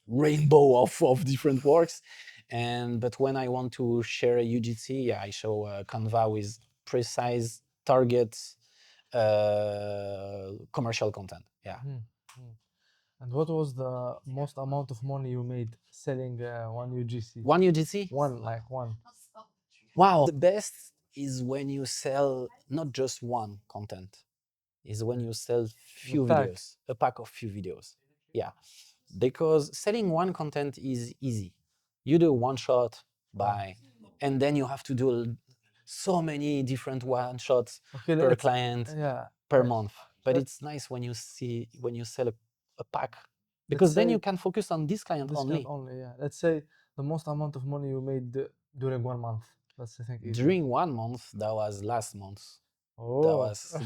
rainbow of different works. And but when I want to share a UGC, yeah, I show Canva with precise target commercial content. Yeah. And what was the most amount of money you made selling one UGC? One UGC? One, like one. Wow, the best is when you sell not just one content, is when you sell few pack. videos, a pack of few videos. Yeah, because selling one content is easy. You do one shot by, and then you have to do so many different one shots Okay, per let's, client yeah. per month. But let- it's nice when you sell a pack, let's because then say you can focus on this client this only. only, yeah. Let's say the most amount of money you made during 1 month. That's I think easy. During 1 month, that was last month. Oh,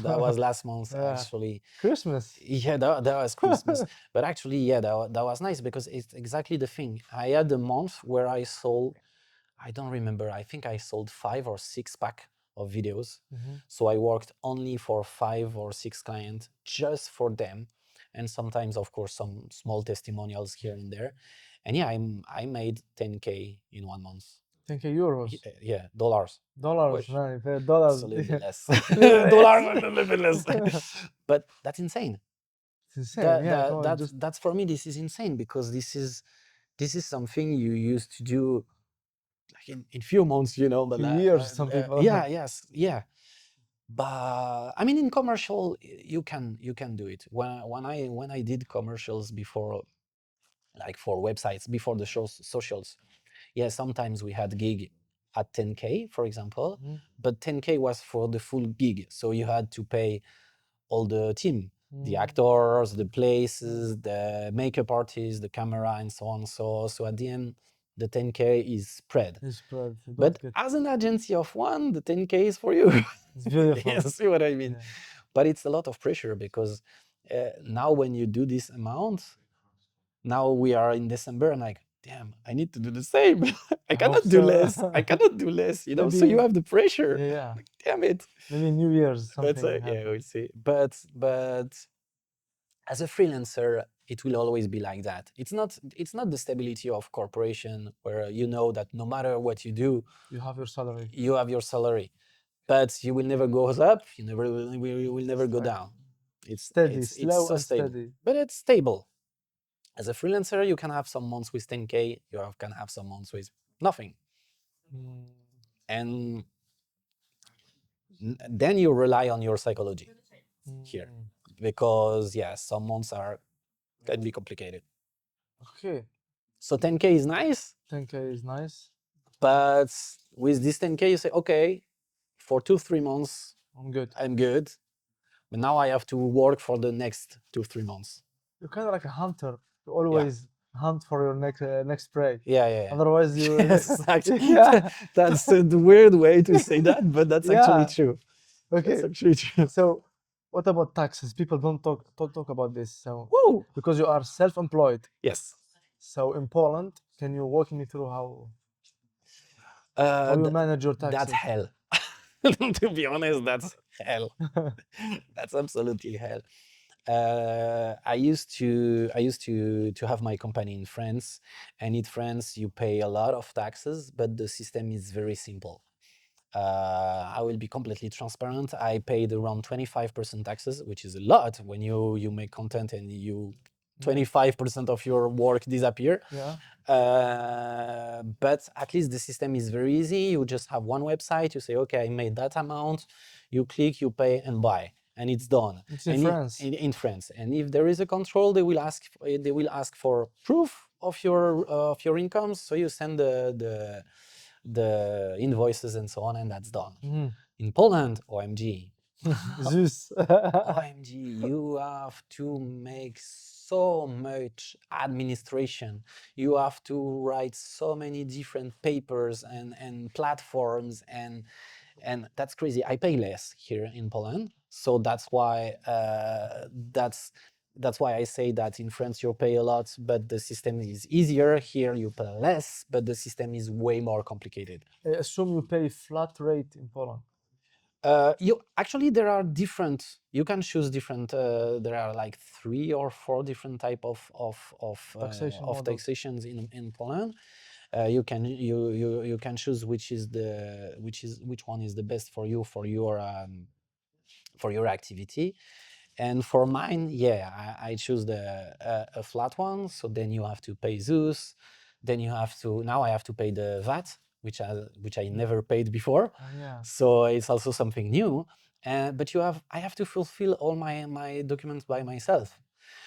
That was last month yeah. actually. Christmas. Yeah, that was Christmas. But actually, yeah, that was nice because it's exactly the thing. I had a month where I sold, I don't remember, I think I sold 5 or 6 pack of videos. Mhm. So I worked only for 5 or 6 clients just for them. And sometimes, of course, some small testimonials here and there. And yeah, I made 10K in 1 month. 10K euros. Yeah, dollars. Dollars, Wish. man. If It's dollars. a little bit less. Little Dollars less. a little bit less. But that's insane. It's insane. Yeah, come on, That's for me, this is insane because this is something you used to do like in few months, you know, but few years, some people. yeah, yes, yeah. But I mean, in commercial, you can do it. When I did commercials before, like for websites before the shows socials, yeah, sometimes we had gig at 10K, for example, Mhm. but 10K was for the full gig, so you had to pay all the team, the actors, the places, the makeup artists, the camera, and so on. So at the end, the 10K is spread. It's spread. You don't But get. as an agency of one, the 10K is for you. It's beautiful. You see what I mean? Yeah. But it's a lot of pressure because now when you do this amount, now we are in December and like, damn, I need to do the same. I I hope cannot do so. less. I cannot do less, you know? So you Maybe. have the pressure. Yeah, yeah. Like, damn it. Maybe New Year's But something yeah, happen. we'll see. But as a freelancer, it will always be like that. It's not the stability of corporation where you know that no matter what you do, You have your salary. you have your salary, but you will never go up. You will never go Like down. steady, It's slow so and stable, steady. but it's stable. As a freelancer, you can have some months with 10K. Can have some months with nothing, Mm. and then you rely on your psychology here, because yeah, some months are can be complicated. Okay, So 10K is nice, 10K is nice. but with this 10K, you say, okay, for 2 3 months, I'm good. I'm good, but now I have to work for the next 2 3 months. You're kind of like a hunter. You always hunt for your next prey. Yeah, yeah, yeah. Otherwise, you. Exactly. Yeah. That's a weird way to say that, but that's actually Yeah. true. Okay. That's actually true. So, what about taxes? People don't talk about this. So, Woo! because you are self-employed. Yes. So in Poland, can you walk me through how you manage your That's taxes? hell. To be honest, that's hell. That's absolutely hell. I used to have my company in France, and in France you pay a lot of taxes, but the system is very simple. I will be completely transparent. I paid around 25% taxes, which is a lot when you make content and you 25% of your work disappear. Yeah. But at least the system is very easy. You just have one website. You say, okay, I made that amount. You click, you pay, and buy, and it's done. It's in And France. in France, and if there is a control, they will ask for proof of your incomes. So you send the invoices and so on, and that's done. In Poland, OMG, Zeus. OMG, you have to make so much administration. You have to write so many different papers and platforms, and that's crazy. I pay less here in Poland, so that's why I say that in France you pay a lot, but the system is easier. Here you pay less, but the system is way more complicated. I assume you pay flat rate in Poland. You actually, there are different. You can choose different. There are like 3 or 4 different type Taxation of models. taxations in Poland. You can choose which one is the best for you for your activity. And for mine, yeah, I choose the a flat one. So then you have to pay Zeus. Then you have to, now I have to pay the VAT, which I never paid before. Yeah. So it's also something new. But I have to fulfill all my documents by myself.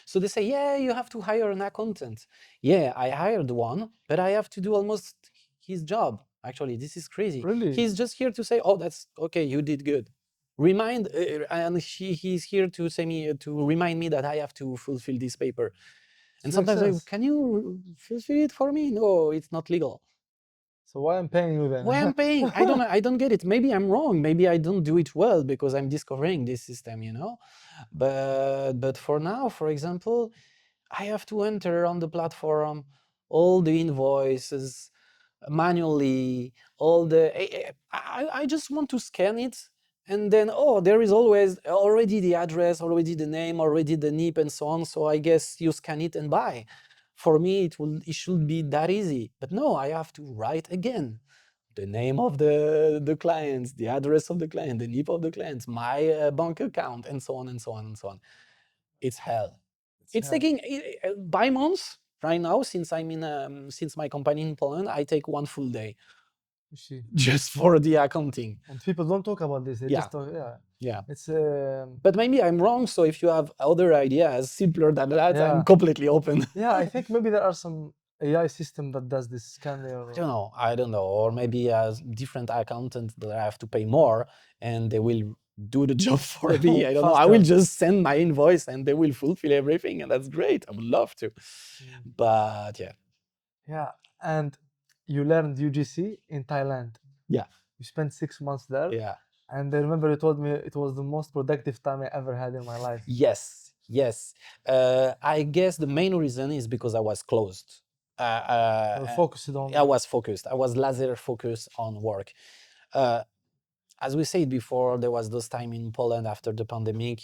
So they say, yeah, you have to hire an accountant. Yeah, I hired one, but I have to do almost his job. Actually, this is crazy. Really? He's just here to say, oh, that's okay, you did good. And he's here to say me to remind me that I have to fulfill this paper. And Makes sometimes I, sense. can you fulfill it for me? No, it's not legal. So why I'm paying you then? Why I'm paying? I don't get it. Maybe I'm wrong. Maybe I don't do it well because I'm discovering this system, you know. But for now, for example, I have to enter on the platform all the invoices manually, all the I just want to scan it, and then oh, there is always already the address, already the name, already the NIP and so on. So I guess you scan it and buy. For me, it should be that easy. But no, I have to write again the name of the clients, the address of the client, the NIP of the client, my bank account, and so on and so on and so on. It's hell. It's hell. taking by months right now, since I'm in since my company in Poland, I take one full day You see. just for the accounting. And people don't talk about this. They Yeah. just talk, yeah. Yeah. It's But maybe I'm wrong. So if you have other ideas simpler than that, Yeah. I'm completely open. yeah, I think maybe there are some AI system that does this scanning. I don't know. Or maybe a different accountant that I have to pay more and they will do the job for me. I don't know. I will Faster. just send my invoice and they will fulfill everything, and that's great. I would love to. But yeah. Yeah, and you learned UGC in Thailand. Yeah. You spent 6 months there. Yeah. And I remember you told me it was the most productive time I ever had in my life. Yes, yes. I guess the main reason is because I was closed. Focused on. I was focused. I was laser focused on work. As we said before, there was this time in Poland after the pandemic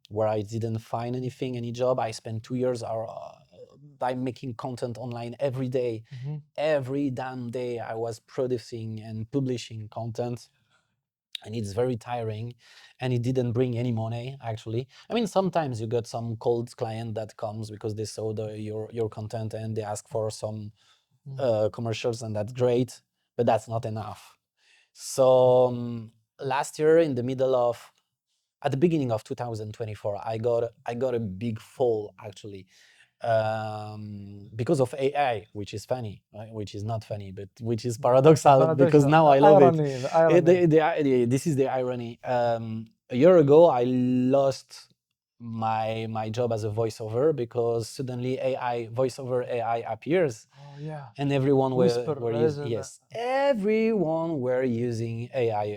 where I didn't find anything, any job. I spent 2 years by making content online every day. Every damn day I was producing and publishing content. And it's very tiring, and it didn't bring any money, actually. I mean, sometimes you get some cold client that comes because they saw your content and they ask for some commercials, and that's great, but that's not enough. So last year, at the beginning of 2024, I got a big fall, actually, because of AI, which is funny, which is not funny, but which is paradoxal, because now I love irony, it. The irony. This is the irony. A year ago, I lost my job as a voiceover because suddenly voiceover AI appears, Oh yeah. and everyone Whisper, were there is using, an- yes, everyone were using AI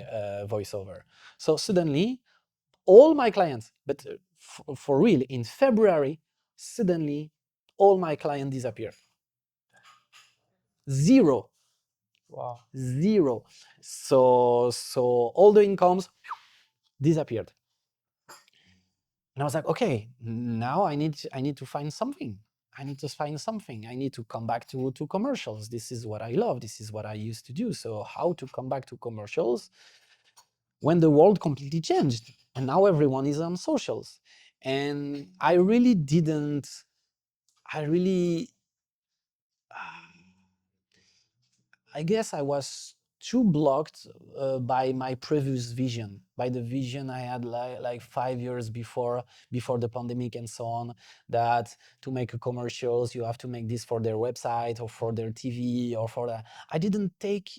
voiceover. So suddenly, all my clients, but for real, in February, suddenly all my clients disappeared. Zero. Wow. Zero. So all the incomes disappeared. And I was like, okay, now I need to find something. I need to find something. I need to come back to commercials. This is what I love. This is what I used to do. So how to come back to commercials when the world completely changed and now everyone is on socials? And I really didn't. I really. I guess I was too blocked by my previous vision, by the vision I had like 5 years before the pandemic and so on, that to make a commercials, you have to make this for their website or for their TV or for that. I didn't take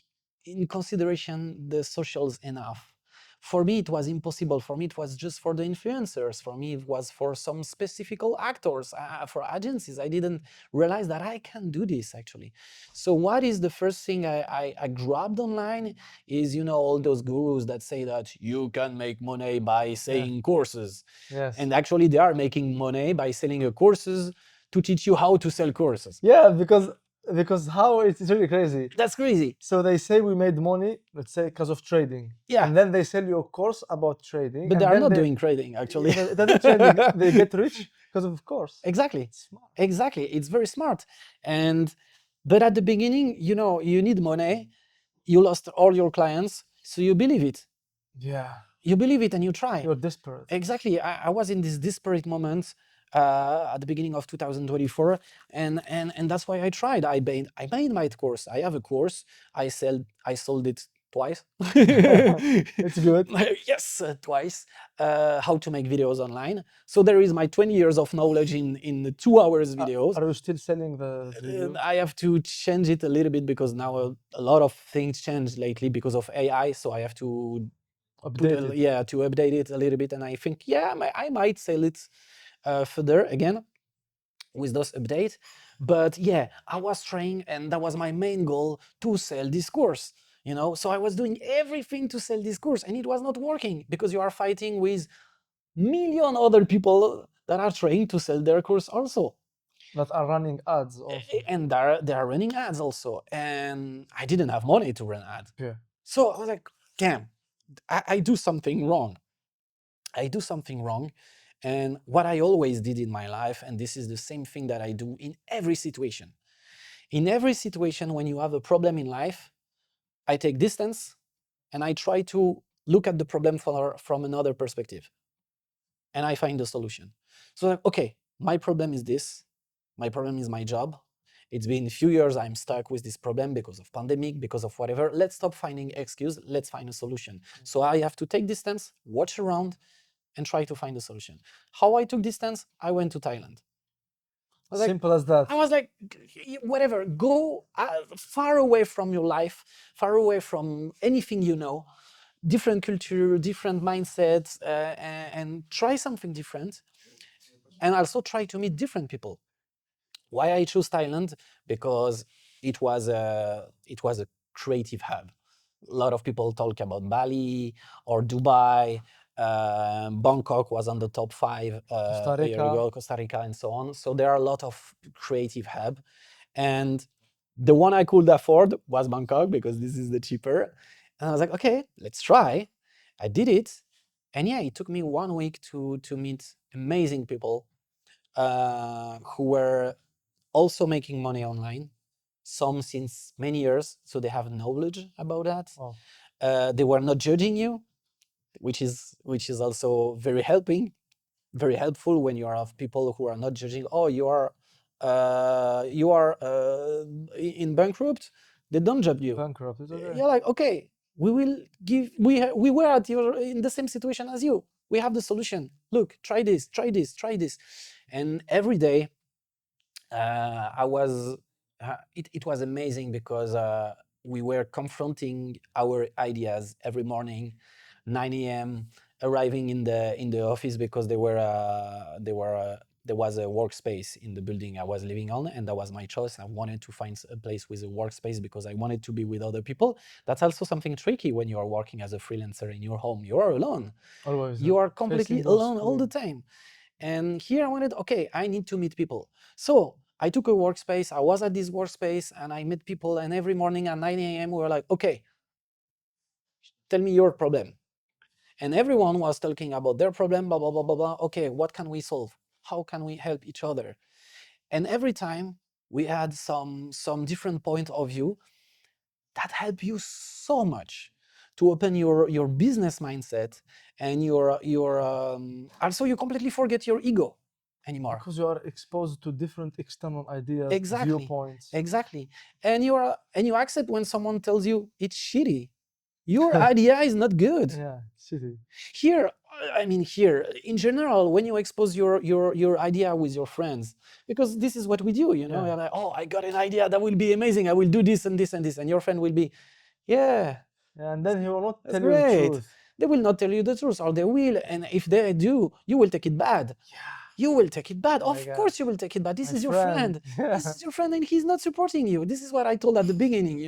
in consideration the socials enough. For me, it was impossible. For me, it was just for the influencers. For me, it was for some specific actors, for agencies. I didn't realize that I can do this, actually. So what is the first thing I grabbed online is, all those gurus that say that you can make money by selling courses. Yes. And actually, they are making money by selling courses to teach you how to sell courses. Yeah, because how it's really crazy. That's crazy. So they say we made money, let's say, because of trading. Yeah. And then they sell you a course about trading. But and they are then not doing trading, actually. They're not trading. They get rich because of course. Exactly. Smart. Exactly. It's very smart. But at the beginning, you need money. You lost all your clients, so you believe it. Yeah. You believe it and you try. You're desperate. Exactly. I was in this desperate moment at the beginning of 2024, and that's why I tried. I made my course. I have a course. I sold it twice. It's good. Yes, twice. How to make videos online. So there is my 20 years of knowledge in 2 hours videos. Are you still selling the video? I have to change it a little bit because now a lot of things changed lately because of AI. So I have to Updated. to update it a little bit, and I think I might sell it further again with those updates. But yeah, I was trying, and that was my main goal, to sell this course. So I was doing everything to sell this course, and it was not working because you are fighting with million other people that are trying to sell their course also, That are running ads also. and they are running ads also, and I didn't have money to run ads. Yeah. So I was like, damn, I do something wrong. I do something wrong. And what I always did in my life, and this is the same thing that I do in every situation. In every situation, when you have a problem in life, I take distance and I try to look at the problem from another perspective. And I find the solution. So, like, okay, my problem is this. My problem is my job. It's been a few years I'm stuck with this problem because of pandemic, because of whatever. Let's stop finding excuse. Let's find a solution. So I have to take distance, watch around, and try to find a solution. How I took distance? I went to Thailand. Simple as that. I was like, whatever, go far away from your life, far away from anything you know, different culture, different mindsets, and try something different. And also try to meet different people. Why I chose Thailand? Because it was a creative hub. A lot of people talk about Bali or Dubai. Bangkok was on the top 5 Costa a year Rica. ago, Costa Rica, and so on. So there are a lot of creative hub, and the one I could afford was Bangkok because this is the cheaper. And I was like, okay, let's try. I did it, and yeah, it took me 1 week to meet amazing people who were also making money online, some since many years, so they have knowledge about that. Oh. They were not judging you, which is also very helpful when you have people who are not judging. Oh, you are in bankrupt. They don't judge you. Bankrupt. It's okay. You're like, okay, we will give. We were in the same situation as you. We have the solution. Look, try this, try this, try this, and every day it was amazing because we were confronting our ideas every morning, 9 a.m., arriving in the office because there was a workspace in the building I was living on, and that was my choice. I wanted to find a place with a workspace because I wanted to be with other people. That's also something tricky when you are working as a freelancer in your home. You are alone. Always. You are completely Facing those alone all the time. And here I wanted, okay, I need to meet people. So I took a workspace. I was at this workspace and I met people. And every morning at 9 a.m., we were like, okay, tell me your problem. And everyone was talking about their problem, blah, blah, blah, blah, blah. Okay, what can we solve? How can we help each other? And every time we had some different point of view that helped you so much to open your business mindset, and also you completely forget your ego anymore. Because you are exposed to different external ideas, Exactly. viewpoints. Exactly. And you accept when someone tells you it's shitty. Your idea is not good. Yeah, shitty. Here, in general, when you expose your idea with your friends, because this is what we do, Yeah. You're like, oh, I got an idea that will be amazing. I will do this and this and this, and your friend will be, yeah, And then he will not that's tell you the great. truth. They will not tell you the truth, or they will, and if they do, you will take it bad. Yeah. You will take it bad. Oh my Of God. course you will take it bad. This My is your friend. friend. This is your friend, and he's not supporting you. This is what I told at the beginning,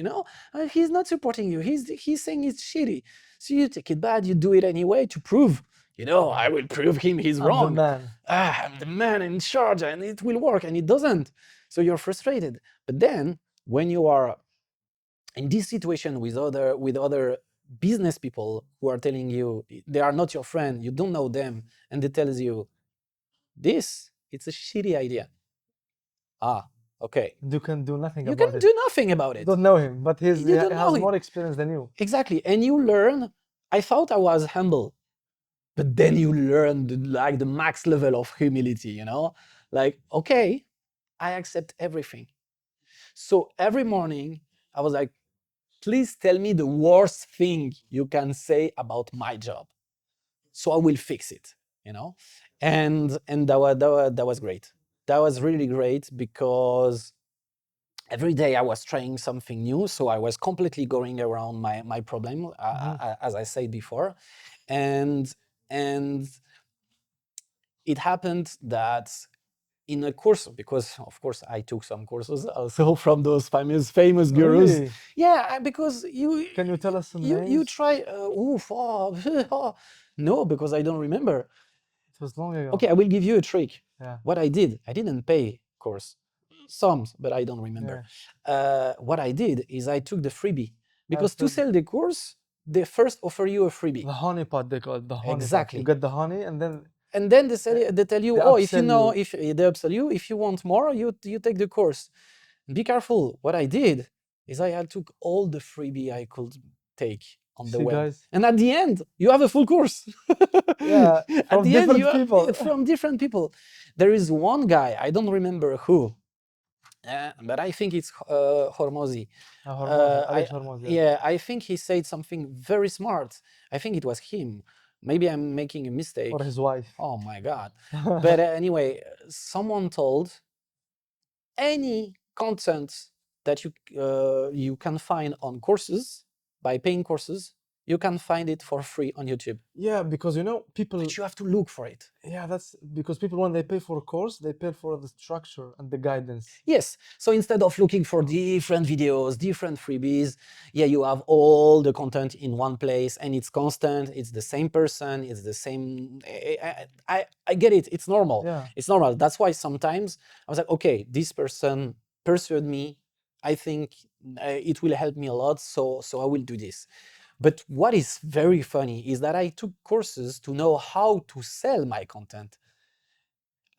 He's not supporting you. He's saying it's shitty. So you take it bad, you do it anyway to prove, I will prove him he's I'm wrong. the man. I'm the man in charge and it will work, and it doesn't. So you're frustrated. But then when you are in this situation with other business people who are telling you they are not your friend, you don't know them, and they tells you, it's a shitty idea. Okay. You can do nothing You about can it. do nothing about You it. don't know him, but he You don't has know him. more experience than you. Exactly. And you learn. I thought I was humble. but then you learn like the max level of humility, you know, like, okay, I accept everything. So every morning I was like, please tell me the worst thing you can say about my job, so I will fix it, you know. And that was great. That was really great, because every day I was trying something new, so I was completely going around my problem, as I said before. And and it happened that in a course, because of course I took some courses also from those famous gurus. Really? Yeah, because you Can you tell us some you names? try, no, because I don't remember. It was long ago. Okay, I will give you a trick. Yeah. What I did, I didn't pay course, some, but I don't remember. Yeah. What I did is I took the freebie, because to Freebie. sell the course, they first offer you a freebie. The honey pot, they call it the honey pot. You Exactly. get the honey and then And then they tell you, they oh, if you upsell know, you. if they upsell you, if you want more, you take the course. Be careful. What I did is I took all the freebie I could take on the See, web, guys? and at the end you have a full course. Yeah, At from the end, you different are people. from different people. There is one guy, I don't remember who, but I think it's Hormozy. Hormozy, I Alex Hormozy. Yeah, I think he said something very smart. I think it was him. Maybe I'm making a mistake. Or his wife. Oh my god! But anyway, someone told, any content that you can find on courses, by paying courses, you can find it for free on YouTube. Yeah, because you know, people. But you have to look for it. Yeah, that's because people, when they pay for a course, they pay for the structure and the guidance. Yes. So instead of looking for different videos, different freebies, yeah, you have all the content in one place, and it's constant. It's the same person. It's the same. I get it. It's normal. Yeah. It's normal. That's why sometimes I was like, okay, this person pursued me. I think it will help me a lot. So I will do this. But what is very funny is that I took courses to know how to sell my content.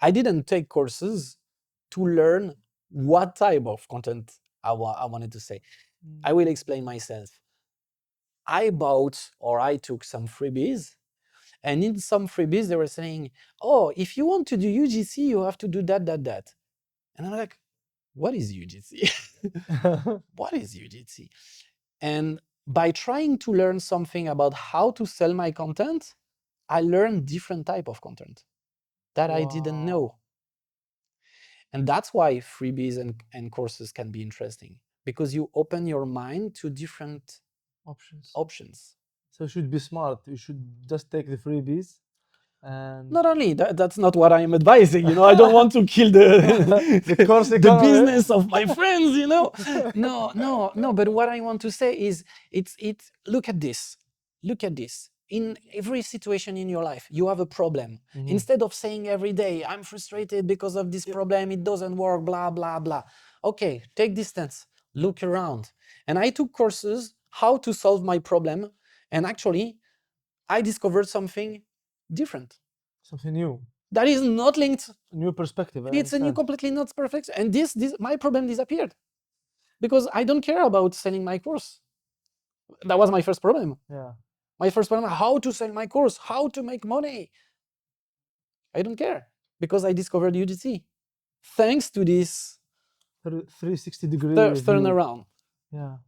I didn't take courses to learn what type of content I wanted to say. I will explain myself. I bought, or I took some freebies, and in some freebies they were saying, oh, if you want to do UGC, you have to do that, that, that. And I'm like, what is UGC? What is UGC? And by trying to learn something about how to sell my content, I learned different type of content that I didn't know. Wow. And that's why freebies and courses can be interesting, because you open your mind to different options. So you should be smart. You should just take the freebies and Not only that's not what I'm advising, you know, I don't want to kill the course the economy. business of my friends, you know. No, but what I want to say is, it's look at this. Look at this. In every situation in your life, you have a problem. Instead of saying every day, I'm frustrated because of this problem, it doesn't work, blah, blah, blah. Okay, take distance, look around. And I took courses how to solve my problem. And actually, I discovered something different. Something new. That is not linked. A new perspective. It's a new, completely not perfect. And this my problem disappeared, because I don't care about selling my course. That was my first problem. Yeah. My first problem, how to sell my course, how to make money. I don't care, because I discovered UGC. Thanks to this 360-degree turnaround. Yeah.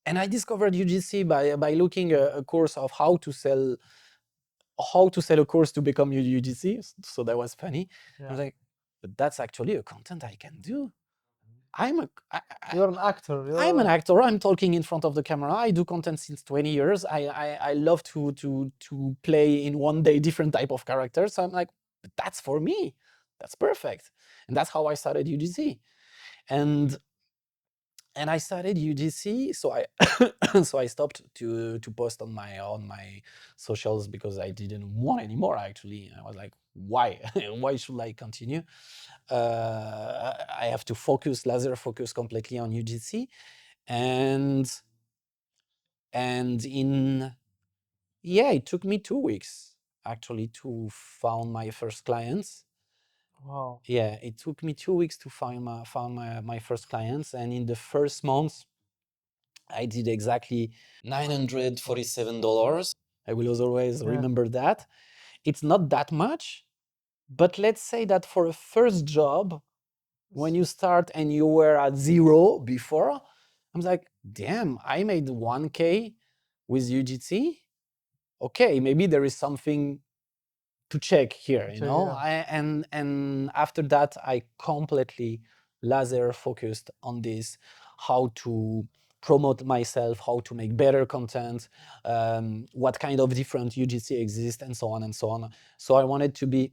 And I discovered UGC by looking a course of how to sell a course to become UGC. So that was funny. Yeah. I was like, but that's actually a content I can do. You're an actor. I'm an actor. I'm talking in front of the camera. I do content since 20 years. I love to play in one day different type of characters. So I'm like, that's for me. That's perfect. And that's how I started UGC. And I started UGC, so I so I stopped to post on my socials, because I didn't want anymore. Actually, I was like, why? Why should I continue? I have to laser focus completely on UGC, and it took me 2 weeks actually to found my first clients. Wow. Yeah, it took me 2 weeks to find my first clients, and in the first month, I did exactly $947. I will always remember that. it's not that much, but let's say that for a first job, when you start and you were at 0 before, I'm like, damn, I made 1K with UGC. Okay, maybe there is something to check here, you know. And after that, I completely laser focused on this, how to promote myself, how to make better content, what kind of different UGC exist, and so on and so on. So I wanted to be,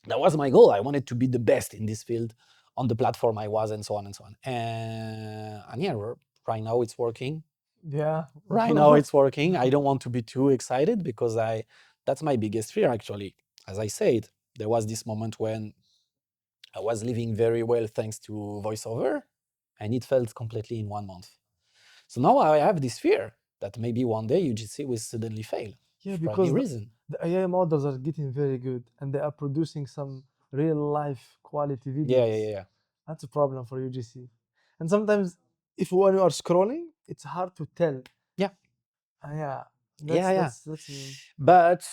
that was my goal. I wanted to be the best in this field on the platform I was, and so on and so on. And yeah, right now it's working. Yeah. Right now it's working. I don't want to be too excited because that's my biggest fear, actually. As I said, there was this moment when I was living very well thanks to voiceover, and it felt completely in 1 month. So now I have this fear that maybe one day UGC will suddenly fail Yeah, for any because reason. the AI models are getting very good and they are producing some real life quality Yeah, videos. yeah, yeah. That's a problem for UGC. And sometimes, if when you are scrolling, it's hard to tell. Yeah. Yeah, Yeah, yeah. that's But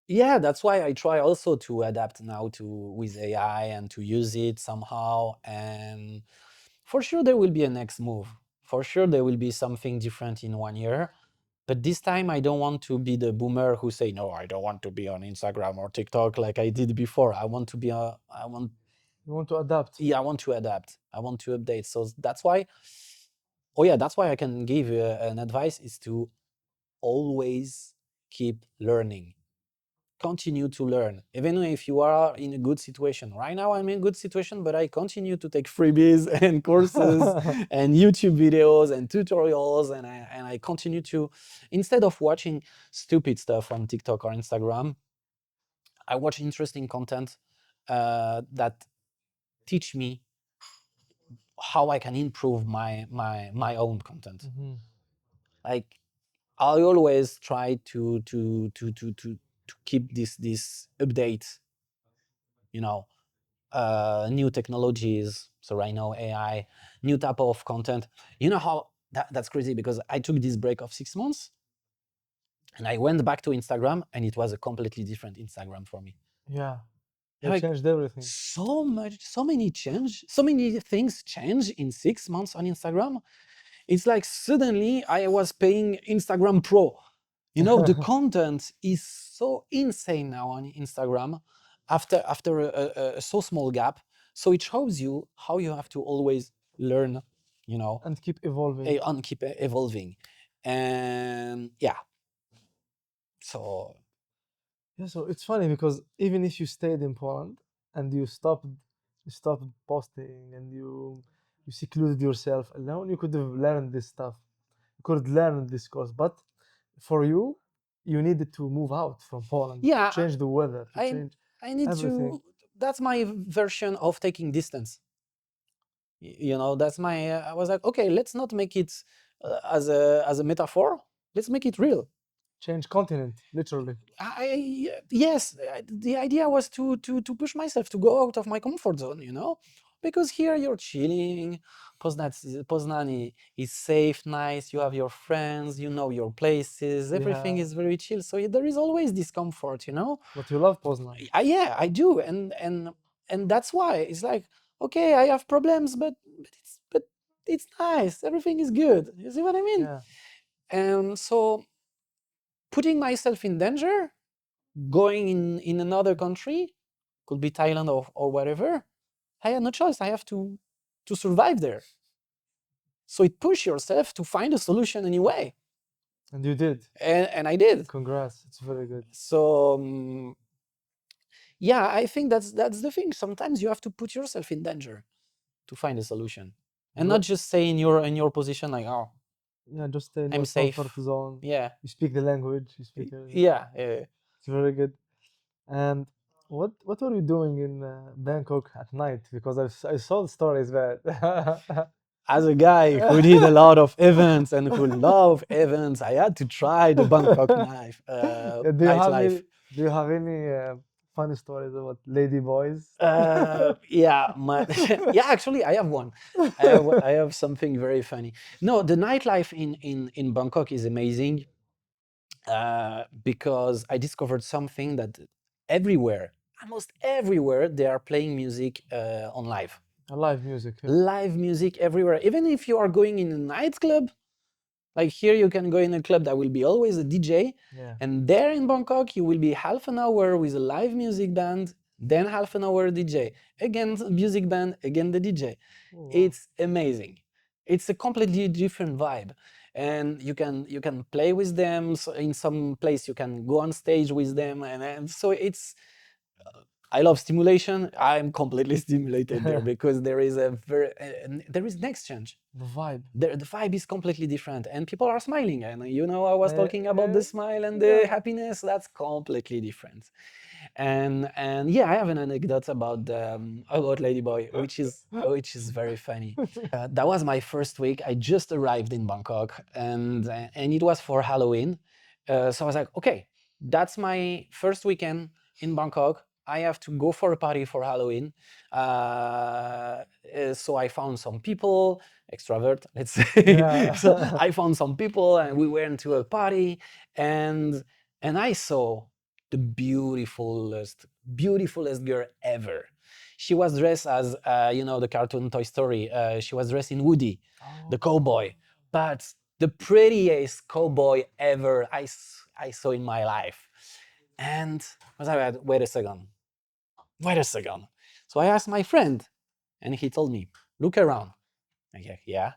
yeah, that's why I try also to adapt now to with AI and to use it somehow. And for sure there will be a next move. For sure there will be something different in 1 year. But this time I don't want to be the boomer who say, no, I don't want to be on Instagram or TikTok like I did before. I want to be you want to adapt. yeah, I want to adapt. I want to update. So that's why, oh yeah, that's why I can give an advice is to always keep learning. Continue to learn, even if you are in a good situation. Right now I'm in a good situation, but I continue to take freebies and courses and YouTube videos and tutorials, and I continue to, instead of watching stupid stuff on TikTok or Instagram, I watch interesting content that teach me how I can improve my own content. Like I always try to keep this update, you know, new technologies. So right now AI, new type of content. You know how that's crazy, because I took this break of 6 months and I went back to Instagram and it was a completely different Instagram for me. Yeah, they Like changed everything. so many change, so many things change in 6 months on Instagram. It's like suddenly I was paying Instagram Pro. You know, the content is so insane now on Instagram after a so small gap. So it shows you how you have to always learn, you know, and keep evolving. and keep evolving. And yeah, so Yeah, so it's funny because even if you stayed in Poland and you stopped posting and you secluded yourself alone, you could have learned this stuff. You could learn this course, but for you, you needed to move out from Poland, yeah, change the weather, to I change I need everything. to. That's my version of taking distance. You know, that's my. I was like, okay, let's not make it as a metaphor. Let's make it real. Change continent, literally. Yes, the idea was to push myself to go out of my comfort zone, you know, because here you're chilling. Poznan is safe, nice. You have your friends, you know your places. Everything Yeah, is very chill. So there is always discomfort, you know. but you love Poznan. Yeah, I do, and that's why it's like, okay, I have problems, but it's nice. Everything is good. You see what I mean? Yeah, And so putting myself in danger, going in another country, could be Thailand or whatever, I had no choice. I have to survive there. So it push yourself to find a solution anyway, and you did. and I did. Congrats, it's very good. So yeah, I think that's the thing. Sometimes you have to put yourself in danger to find a solution, and not just stay in your position like, oh, Yeah, just stay in I'm your comfort safe. zone. Yeah, You speak the language. You speak everything. yeah, yeah. It's very good. And what were you doing in Bangkok at night? Because I saw the stories that. As a guy who did a lot of events and who love events, I had to try the Bangkok Yeah, nightlife. do you have any funny stories about lady boys? Yeah, yeah. Actually, I have one. I have something very funny. No, the nightlife in Bangkok is amazing. because I discovered something that everywhere, almost everywhere, they are playing music on live. Live music. Yeah. Live music everywhere. Even if you are going in a nightclub, like here you can go in a club that will be always a DJ, Yeah. and there in Bangkok you will be half an hour with a live music band, then half an hour DJ, again music band, again the DJ. Oh, wow. It's amazing. It's a completely different vibe, and you can play with them. So in some place you can go on stage with them, and so it's. I love stimulation. I'm completely stimulated there because there is a there is an exchange. The vibe. The vibe is completely different, and people are smiling. And you know, I was talking about the smile and yeah. the happiness. That's completely different. And yeah, I have an anecdote about Ladyboy, which is very funny. That was my first week. I just arrived in Bangkok, and it was for Halloween. So I was like, okay, that's my first weekend in Bangkok. I have to go for a party for Halloween. So I found some people, extrovert, let's say. Yeah. So I found some people, and we went to a party, and I saw the beautifulest girl ever. She was dressed as, you know, the cartoon Toy Story. She was dressed in Woody, the cowboy. But the prettiest cowboy ever I saw in my life. And I was like, wait a second. So I asked my friend, and he told me, look around. I'm like, yeah,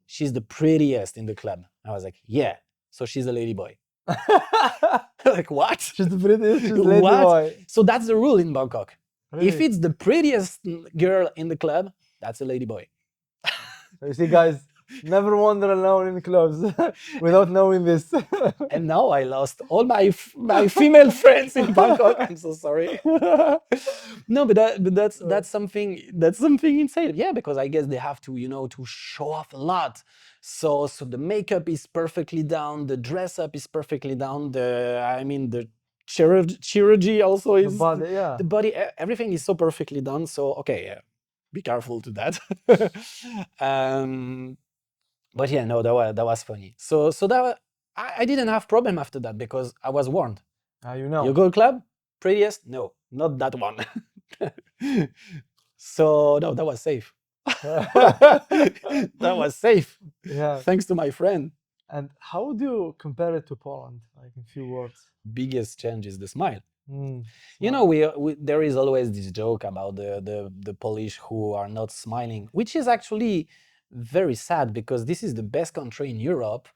she's the prettiest in the club. I was like, yeah, so she's a ladyboy. Like, what? She's the prettiest. She's What? ladyboy. So that's the rule in Bangkok. Really? If it's the prettiest girl in the club, that's a ladyboy. You see, guys, never wander alone in clubs without knowing this. And now I lost all my female friends in Bangkok. I'm so sorry. No, but that's something insane. Yeah, because I guess they have to, you know, to show off a lot. So the makeup is perfectly done, the dress up is perfectly done. The chirurgy also is body, yeah. the body. Everything is so perfectly done. So okay, yeah, be careful to that. But yeah, no, that was funny. So I didn't have problem after that because I was warned. You know. You go club, prettiest? No, not that one. So no, that was safe. That was safe. Yeah. Thanks to my friend. And how do you compare it to Poland, like in few words? Biggest change is the smile. Mm, You know, there is always this joke about the Polish who are not smiling, which is actually very sad because this is the best country in Europe,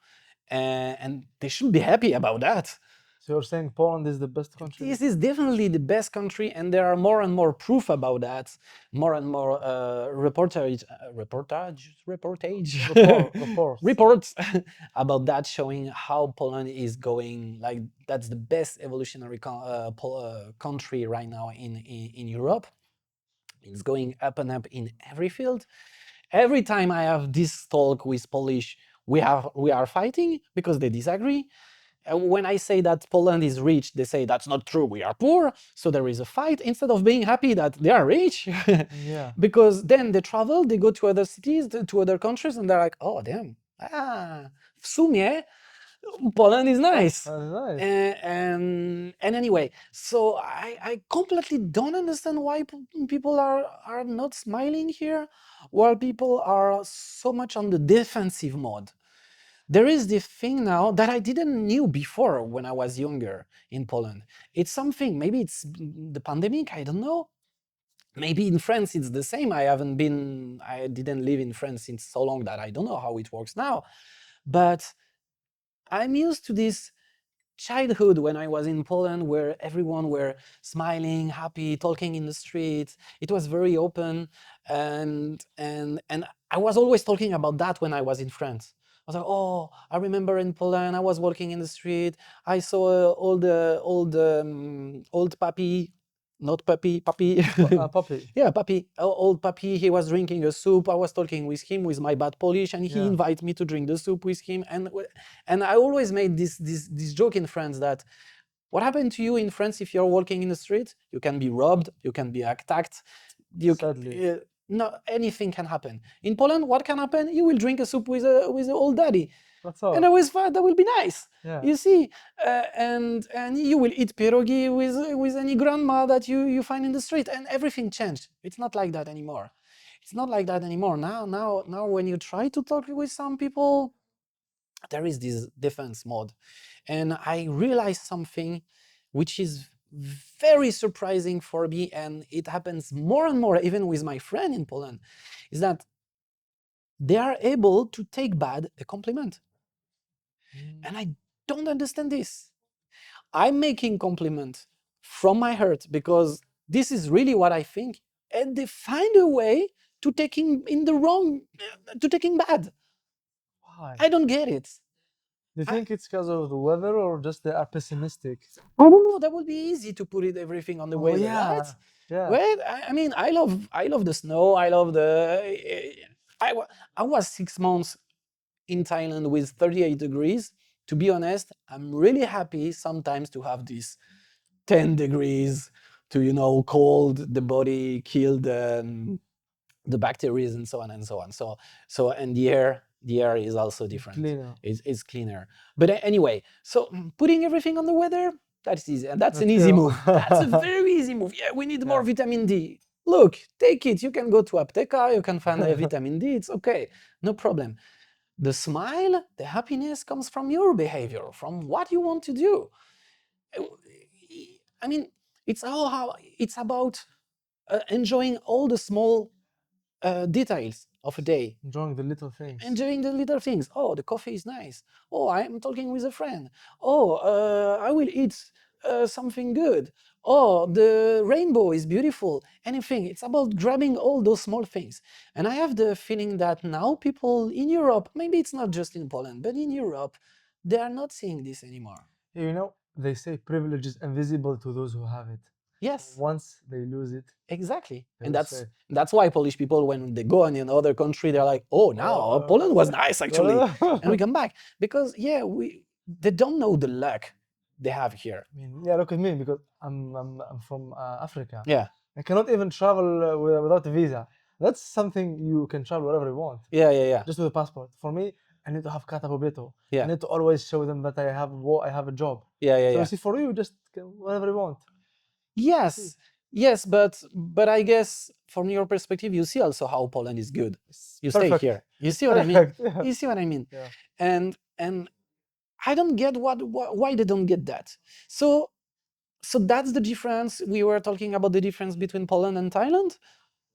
and they should be happy about that. So you're saying Poland is the best country? This is definitely the best country, and there are more and more proof about that. More and more reports reports about that showing how Poland is going. Like that's the best evolutionary country right now in Europe. It's going up and up in every field. Every time I have this talk with Polish, we are fighting because they disagree. When I say that Poland is rich, they say that's not true, we are poor. So there is a fight instead of being happy that they are rich. Yeah. Because then they travel, they go to other cities, to other countries, and they're like, oh, damn. W sumie, Poland is nice. Nice. And anyway, so I completely don't understand why people are not smiling here, while people are so much on the defensive mode. There is this thing now that I didn't knew before when I was younger in Poland. It's something, maybe it's the pandemic, I don't know. Maybe in France it's the same. I didn't live in France since so long that I don't know how it works now. But I'm used to this childhood when I was in Poland where everyone were smiling, happy, talking in the streets. It was very open, and I was always talking about that when I was in France. I was like, oh, I remember in Poland, I was walking in the street, I saw old puppy, not puppy, puppy. Puppy. Yeah, puppy, old puppy. He was drinking a soup. I was talking with him with my bad Polish, and he Yeah. invited me to drink the soup with him. And I always made this joke in France that what happened to you in France if you're walking in the street? You can be robbed, you can be attacked, Sadly. no, anything can happen. In Poland, what can happen? You will drink a soup with an old daddy. That's all. And I always thought that will be nice. Yeah. You see, and you will eat pierogi with any grandma that you find in the street, and everything changed. It's not like that anymore. It's not like that anymore. Now, when you try to talk with some people, there is this defense mode, and I realized something, which is very surprising for me, and it happens more and more, even with my friend in Poland, is that they are able to take bad a compliment. And I don't understand this. I'm making compliment from my heart because this is really what I think, and they find a way to taking in the wrong, to taking bad. Why? I don't get it. Do you think it's because of the weather or just they are pessimistic? I don't know. That would be easy to put it everything on the Oh, weather, yeah. right? Yeah. Well, I mean, I love the snow. I love the. I was 6 months in Thailand with 38 degrees. To be honest, I'm really happy sometimes to have this 10 degrees to cold the body, kill the bacteria and so on and so on. So and the air is also different. Cleaner. It's cleaner. But anyway, so putting everything on the weather, that's easy, and that's an That's easy it. move. That's a very easy move. Yeah, we need more Yeah. vitamin D. Look, take it. You can go to Apteca. You can find a vitamin D. It's okay, no problem. The smile, the happiness comes from your behavior, from what you want to do. I mean, it's about enjoying all the small details of a day. Enjoying the little things. Enjoying the little things. Oh, the coffee is nice. Oh, I'm talking with a friend. Oh, I will eat something good. Oh, the rainbow is beautiful. Anything. It's about grabbing all those small things. And I have the feeling that now people in Europe, maybe it's not just in Poland, but in Europe, they are not seeing this anymore. You know, they say privilege is invisible to those who have it. Yes. Once they lose it, Exactly. they And will that's say, that's why Polish people, when they go in another country, they're like, oh, now Poland was nice actually. And we come back because they don't know the luck they have here. I mean, yeah, look at me because I'm from Africa. Yeah. I cannot even travel without a visa. That's something you can travel wherever you want, Yeah. just with a passport. For me, I need to have carta pobytu. I Yeah. need to always show them that I have a job. Yeah. So you see, for you, just whatever you want. Yes, but I guess from your perspective, you see also how Poland is good. It's You perfect. stay here. You It's see what I mean? perfect. Yeah. You see what I mean? Yeah. And I don't get why they don't get that. So that's the difference. We were talking about the difference between Poland and Thailand.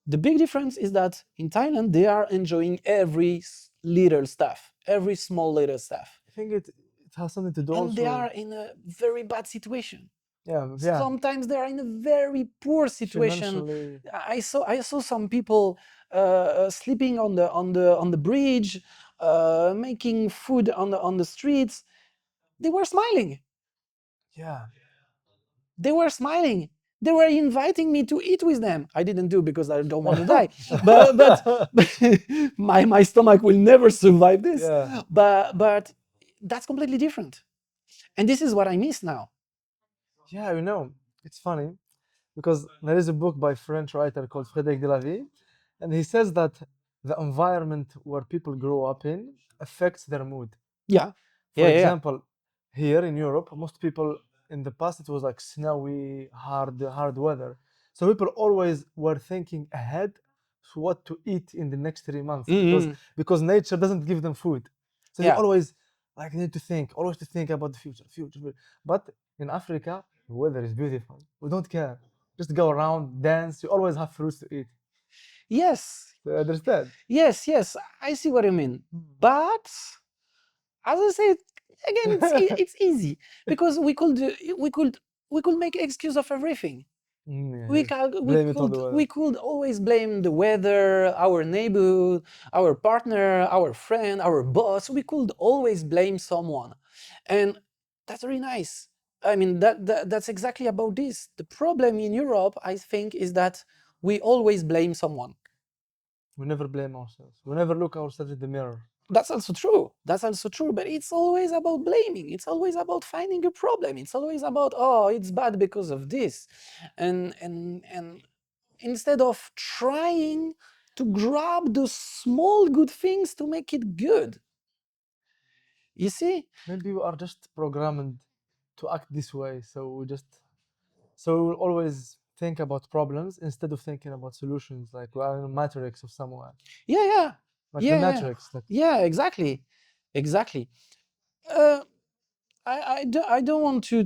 The big difference is that in Thailand, they are enjoying every little stuff, every small little stuff. I think it has something to do And also. they are in a very bad situation. Yeah. Sometimes they are in a very poor situation. Financially. I saw some people sleeping on the bridge, making food on the streets. They were smiling. Yeah. They were smiling. They were inviting me to eat with them. I didn't do because I don't want to die. But my stomach will never survive this. Yeah. But that's completely different. And this is what I miss now. Yeah, it's funny because there is a book by a French writer called Frédéric Delavie, and he says that the environment where people grow up in affects their mood. Yeah. For Yeah. example, here in Europe, most people in the past it was like snowy, hard weather. So people always were thinking ahead to what to eat in the next 3 months because nature doesn't give them food. So they Yeah. always like need to think, always to think about the future. But in Africa, the weather is beautiful. We don't care. Just go around, dance. You always have fruits to eat. Yes. So I understand. Yes. I see what you mean. But as I said, again, it's easy because we could make excuse of everything. We Blame it on the weather. could always blame the weather, our neighbor, our partner, our friend, our boss. We could always blame someone, and that's very nice. I mean, that's exactly about this. The problem in Europe, I think, is that we always blame someone. We never blame ourselves. We never look ourselves in the mirror. That's also true. But it's always about blaming. It's always about finding a problem. It's always about, oh, it's bad because of this, and instead of trying to grab the small good things to make it good. You see? Maybe we are just programmed to act this way, so we will always think about problems instead of thinking about solutions. Like we are in a matrix of somewhere, Yeah, yeah, like the yeah, yeah, matrix. Like yeah. Exactly, exactly. Uh, I don't want to.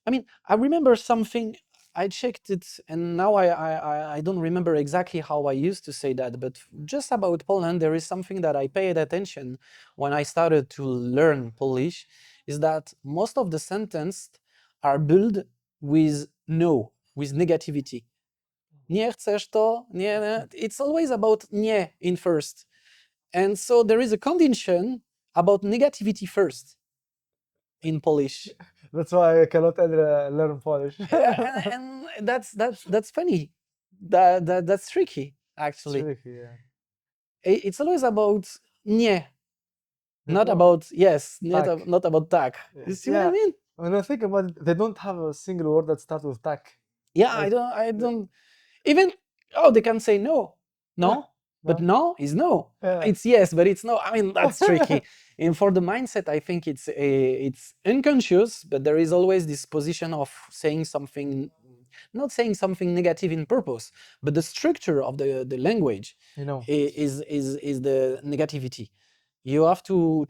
I mean, I remember something. I checked it, and now I don't remember exactly how I used to say that. But just about Poland, there is something that I paid attention when I started to learn Polish. Is that most of the sentences are built with no, with negativity. Nie chcesz to, nie, nie. It's always about nie in first. And so there is a condition about negativity first in Polish. that's why I cannot learn Polish. And that's funny. That's tricky, It's actually. tricky, yeah. It's always about nie, not No, about yes, tak. not about tak. You see what I Yeah. mean? When I think about it, they don't have a single word that starts with tak. Yeah, Like, I don't even. Oh, they can say no, no, but no? no is no. Yeah. It's yes, but it's no. I mean, that's tricky. And for the mindset, I think it's unconscious, but there is always this position of saying something, not saying something negative in purpose, but the structure of the language You know. is the negativity. You have to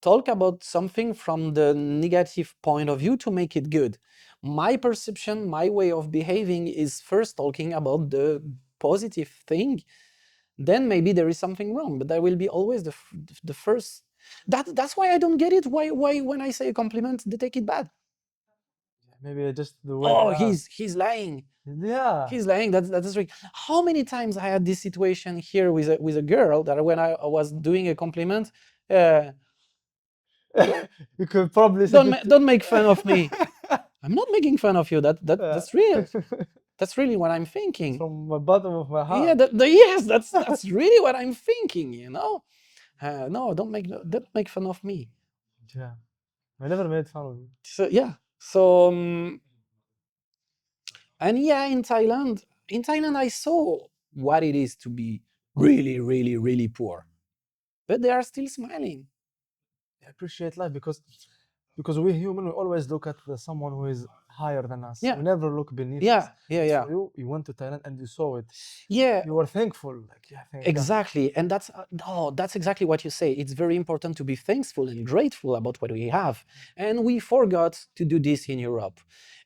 talk about something from the negative point of view to make it good. My perception, my way of behaving is first talking about the positive thing, then maybe there is something wrong, but that will be always the first. That's why I don't get it. Why when I say a compliment, they take it bad. Maybe just the way Oh, they are. he's lying. Yeah. He's lying. That's right. How many times I had this situation here with a girl that when I was doing a compliment, uh, You could probably say it. don't make fun of me. I'm not making fun of you. Yeah. That's real. That's really what I'm thinking. From the bottom of my Yeah, heart. yes, that's really what I'm thinking. You know, no, don't make fun of me. Yeah. I never made fun of you. So yeah, so and yeah, in Thailand, I saw what it is to be really, really, really poor, but they are still smiling. I appreciate life because we human we always look at someone who is higher than us. Yeah, We never look beneath us. yeah, yeah, But yeah, for you, you went to Thailand and you saw it. yeah. You were thankful. Like, yeah, thank God. Exactly, and that's exactly what you say. It's very important to be thankful and grateful about what we have, and we forgot to do this in Europe.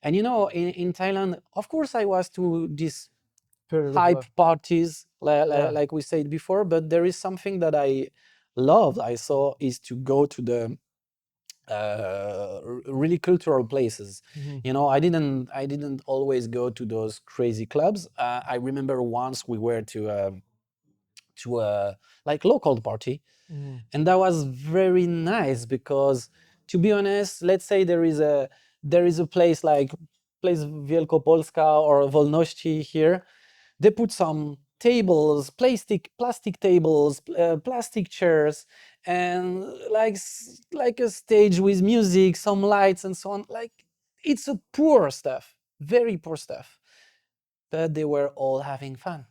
And you know, in Thailand, of course, I was to these Period of hype life. parties, Yeah. like we said before. But there is something that I loved. I saw is to go to the really cultural places. Mhm. You know, I didn't always go to those crazy clubs. I remember once we were to a like local party, Mhm. and that was very nice because, to be honest, let's say there is a place like place Wielkopolska or Wolności here. They put some tables, plastic tables, plastic chairs, and like a stage with music, some lights, and so on. Like, it's a poor stuff, very poor stuff, but they were all having fun.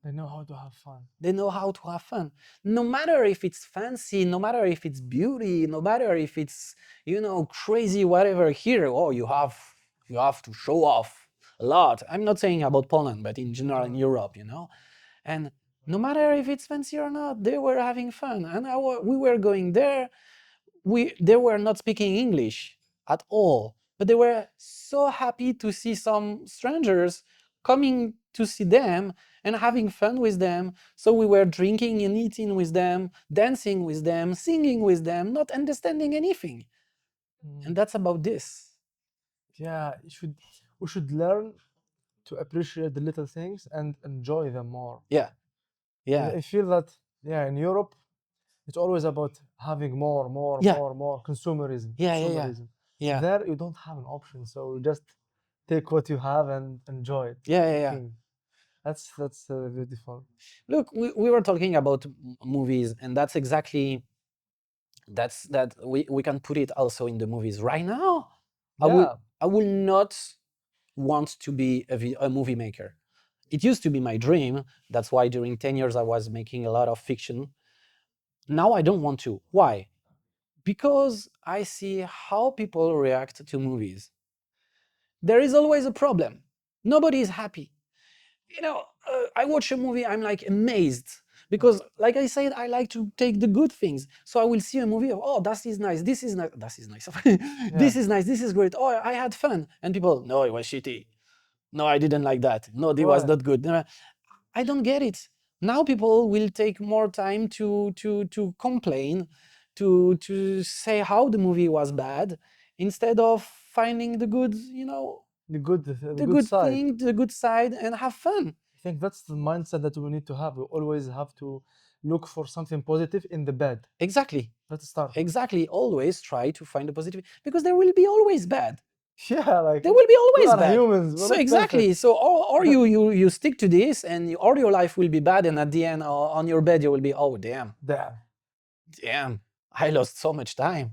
They know how to have fun. They know how to have fun. No matter if it's fancy, no matter if it's beauty, no matter if it's, you know, crazy, whatever. Here, oh, you have to show off a lot. I'm not saying about Poland, but in general in Europe, you know. And no matter if it's fancy or not, they were having fun. And we were going there. They were not speaking English at all, but they were so happy to see some strangers coming to see them and having fun with them. So we were drinking and eating with them, dancing with them, singing with them, not understanding anything. And that's about this. Yeah, we should learn to appreciate the little things and enjoy them more. Yeah, And yeah, I feel that yeah, in Europe, it's always about having more, more, yeah, more, more consumerism, yeah, yeah, yeah, consumerism. yeah, There you don't have an option, so you just take what you have and enjoy it. yeah, yeah, yeah. King. That's beautiful. Look, we were talking about movies, and that's exactly that we can put it also in the movies right now. Yeah. I will not want to be a movie maker. It used to be my dream. That's why during 10 years I was making a lot of fiction. Now I don't want to. Why? Because I see how people react to movies. There is always a problem. Nobody is happy. I watch a movie, I'm like amazed because, like I said, I like to take the good things. So I will see a movie of, oh, that is nice, this is nice, that is nice, this is nice, this is great. Oh, I had fun, and people, no, it was shitty. No, I didn't like that. No, it was Why? not good. No, I don't get it. Now people will take more time to complain, to say how the movie was bad, instead of finding the good, The the good good side. thing, the good side, and have fun. I think that's the mindset that we need to have. We always have to look for something positive in the bad. Exactly. Let's start. Exactly. Always try to find the positive, because there will be always bad. Yeah, like There will be we always are bad. humans. We're So not exactly. perfect. So or you stick to this, and or your life will be bad, and at the end, on your bed, you will be, oh damn, Damn, damn, I lost so much time.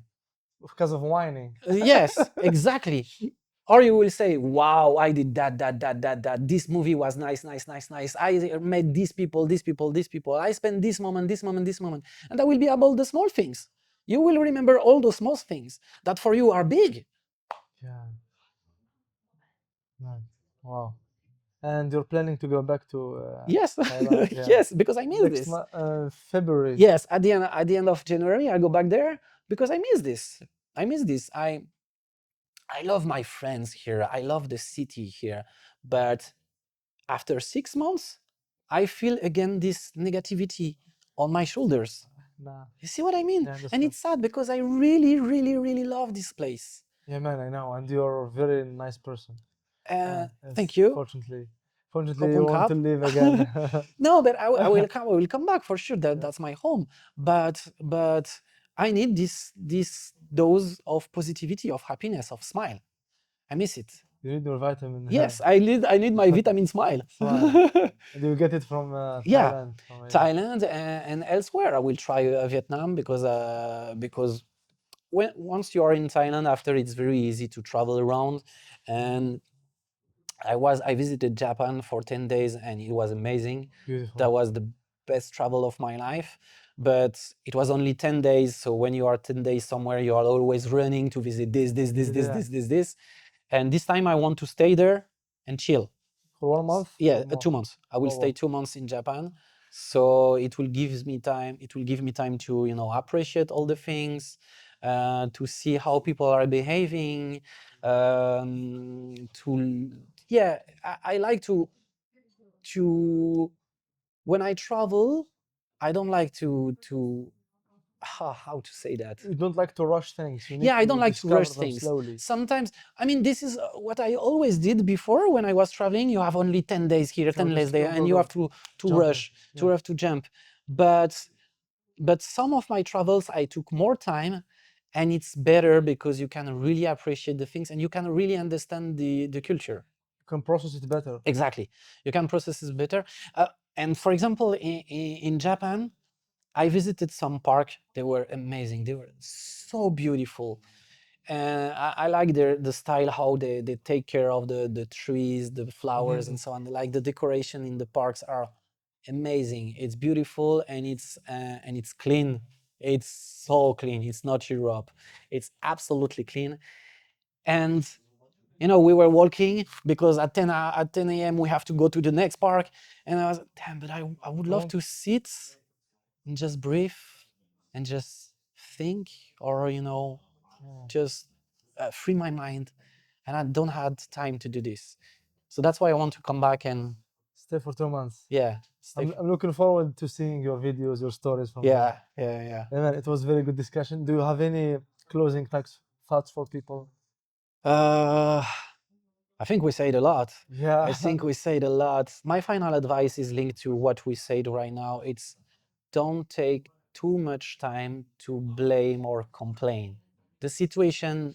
because of whining. Yes, exactly. Or you will say, wow, I did that. This movie was nice, nice, nice, nice. I met these people, these people, these people. I spent this moment, this moment, this moment. And that will be about the small things. You will remember all those small things that for you are big. Yeah, man. Wow. And you're planning to go back to Yes, Thailand? Yeah. yes, because I miss Next this. February. Yes, at the end of January, I go back there because I miss this. I miss this. I love my friends here. I love the city here. But after 6 months, I feel again this negativity on my shoulders. Nah. You see what I mean? Yeah, I And understand. it's sad because I really, really, really love this place. Yeah, man, I know. And you're a very nice person. Thank you. Fortunately. Fortunately, you Open want to cup. leave again. No, but I will come. I will come back for sure. That's my home. But I need this dose of positivity, of happiness, of smile. I miss it. You need your vitamin. Yes, I need my vitamin smile. Smile. And you get it from Yeah, Thailand. Oh, yeah. Thailand and elsewhere. I will try Vietnam because when once you are in Thailand, after it's very easy to travel around. And I visited Japan for 10 days, and it was amazing. Beautiful. That was the best travel of my life. But it was only 10 days, so when you are 10 days somewhere, you are always running to visit Yeah. this. And this time I want to stay there and chill. For 1 month? Yeah, Or more? 2 months. I will Oh, stay wow. 2 months in Japan. So it will give me time to, appreciate all the things, to see how people are behaving, to yeah, I like to when I travel, I don't like to how to say that. You don't like to rush things. You need Yeah, I don't to like to discover rush them things. slowly. Sometimes, I mean, this is what I always did before when I was traveling. You have only 10 days here, So 10 days just there, go, and go, you go. have to Jump in. rush, to Yeah. have to jump. But some of my travels, I took more time, and it's better because you can really appreciate the things, and you can really understand the culture. You can process it better. Exactly. You can process it better. And for example, in Japan, I visited some park. They were amazing. They were so beautiful. And I like the style, how they take care of the trees, the flowers, and so on. Like the decoration in the parks are amazing. It's beautiful, and it's clean. It's so clean. It's not Europe. It's absolutely clean. And we were walking because at 10 a.m. we have to go to the next park. And I was, damn, but I would love to sit and just breathe and just think, or just free my mind. And I don't had time to do this. So that's why I want to come back and Stay for 2 months. yeah, stay. I'm looking forward to seeing your videos, your stories from there. Yeah. Yeah, man, it was very good discussion. Do you have any closing thoughts for people? Uh, I think we said a lot. Yeah. I think we said a lot. My final advice is linked to what we said right now. It's don't take too much time to blame or complain. The situation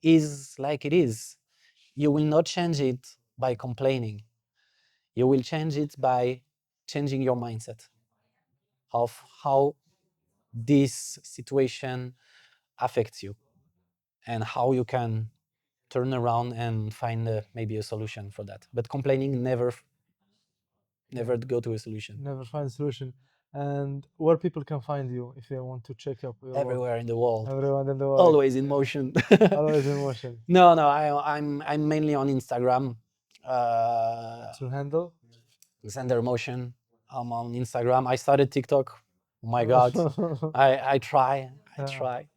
is like it is. You will not change it by complaining. You will change it by changing your mindset of how this situation affects you and how you can turn around and find maybe a solution for that. But complaining never Yeah. go to a solution. Never find a solution. And where people can find you if they want to check up your work. Everywhere in the world, Everyone in the world. always in motion. Always in motion. No, no, I'm mainly on Instagram. To handle. Xander Motion. I'm on Instagram. I started TikTok. Oh my God, I try, I Yeah. try.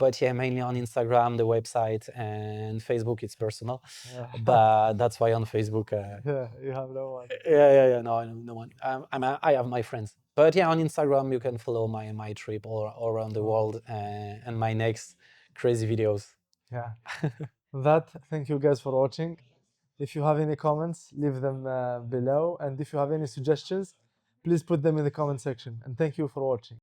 But yeah, mainly on Instagram, the website, and Facebook. It's personal, Yeah. but that's why on Facebook. Yeah, you have no one. Yeah. No, I know no one. I have my friends, but yeah, on Instagram you can follow my trip all around the world, and my next crazy videos. Yeah. That, thank you guys for watching. If you have any comments, leave them below. And if you have any suggestions, please put them in the comment section. And thank you for watching.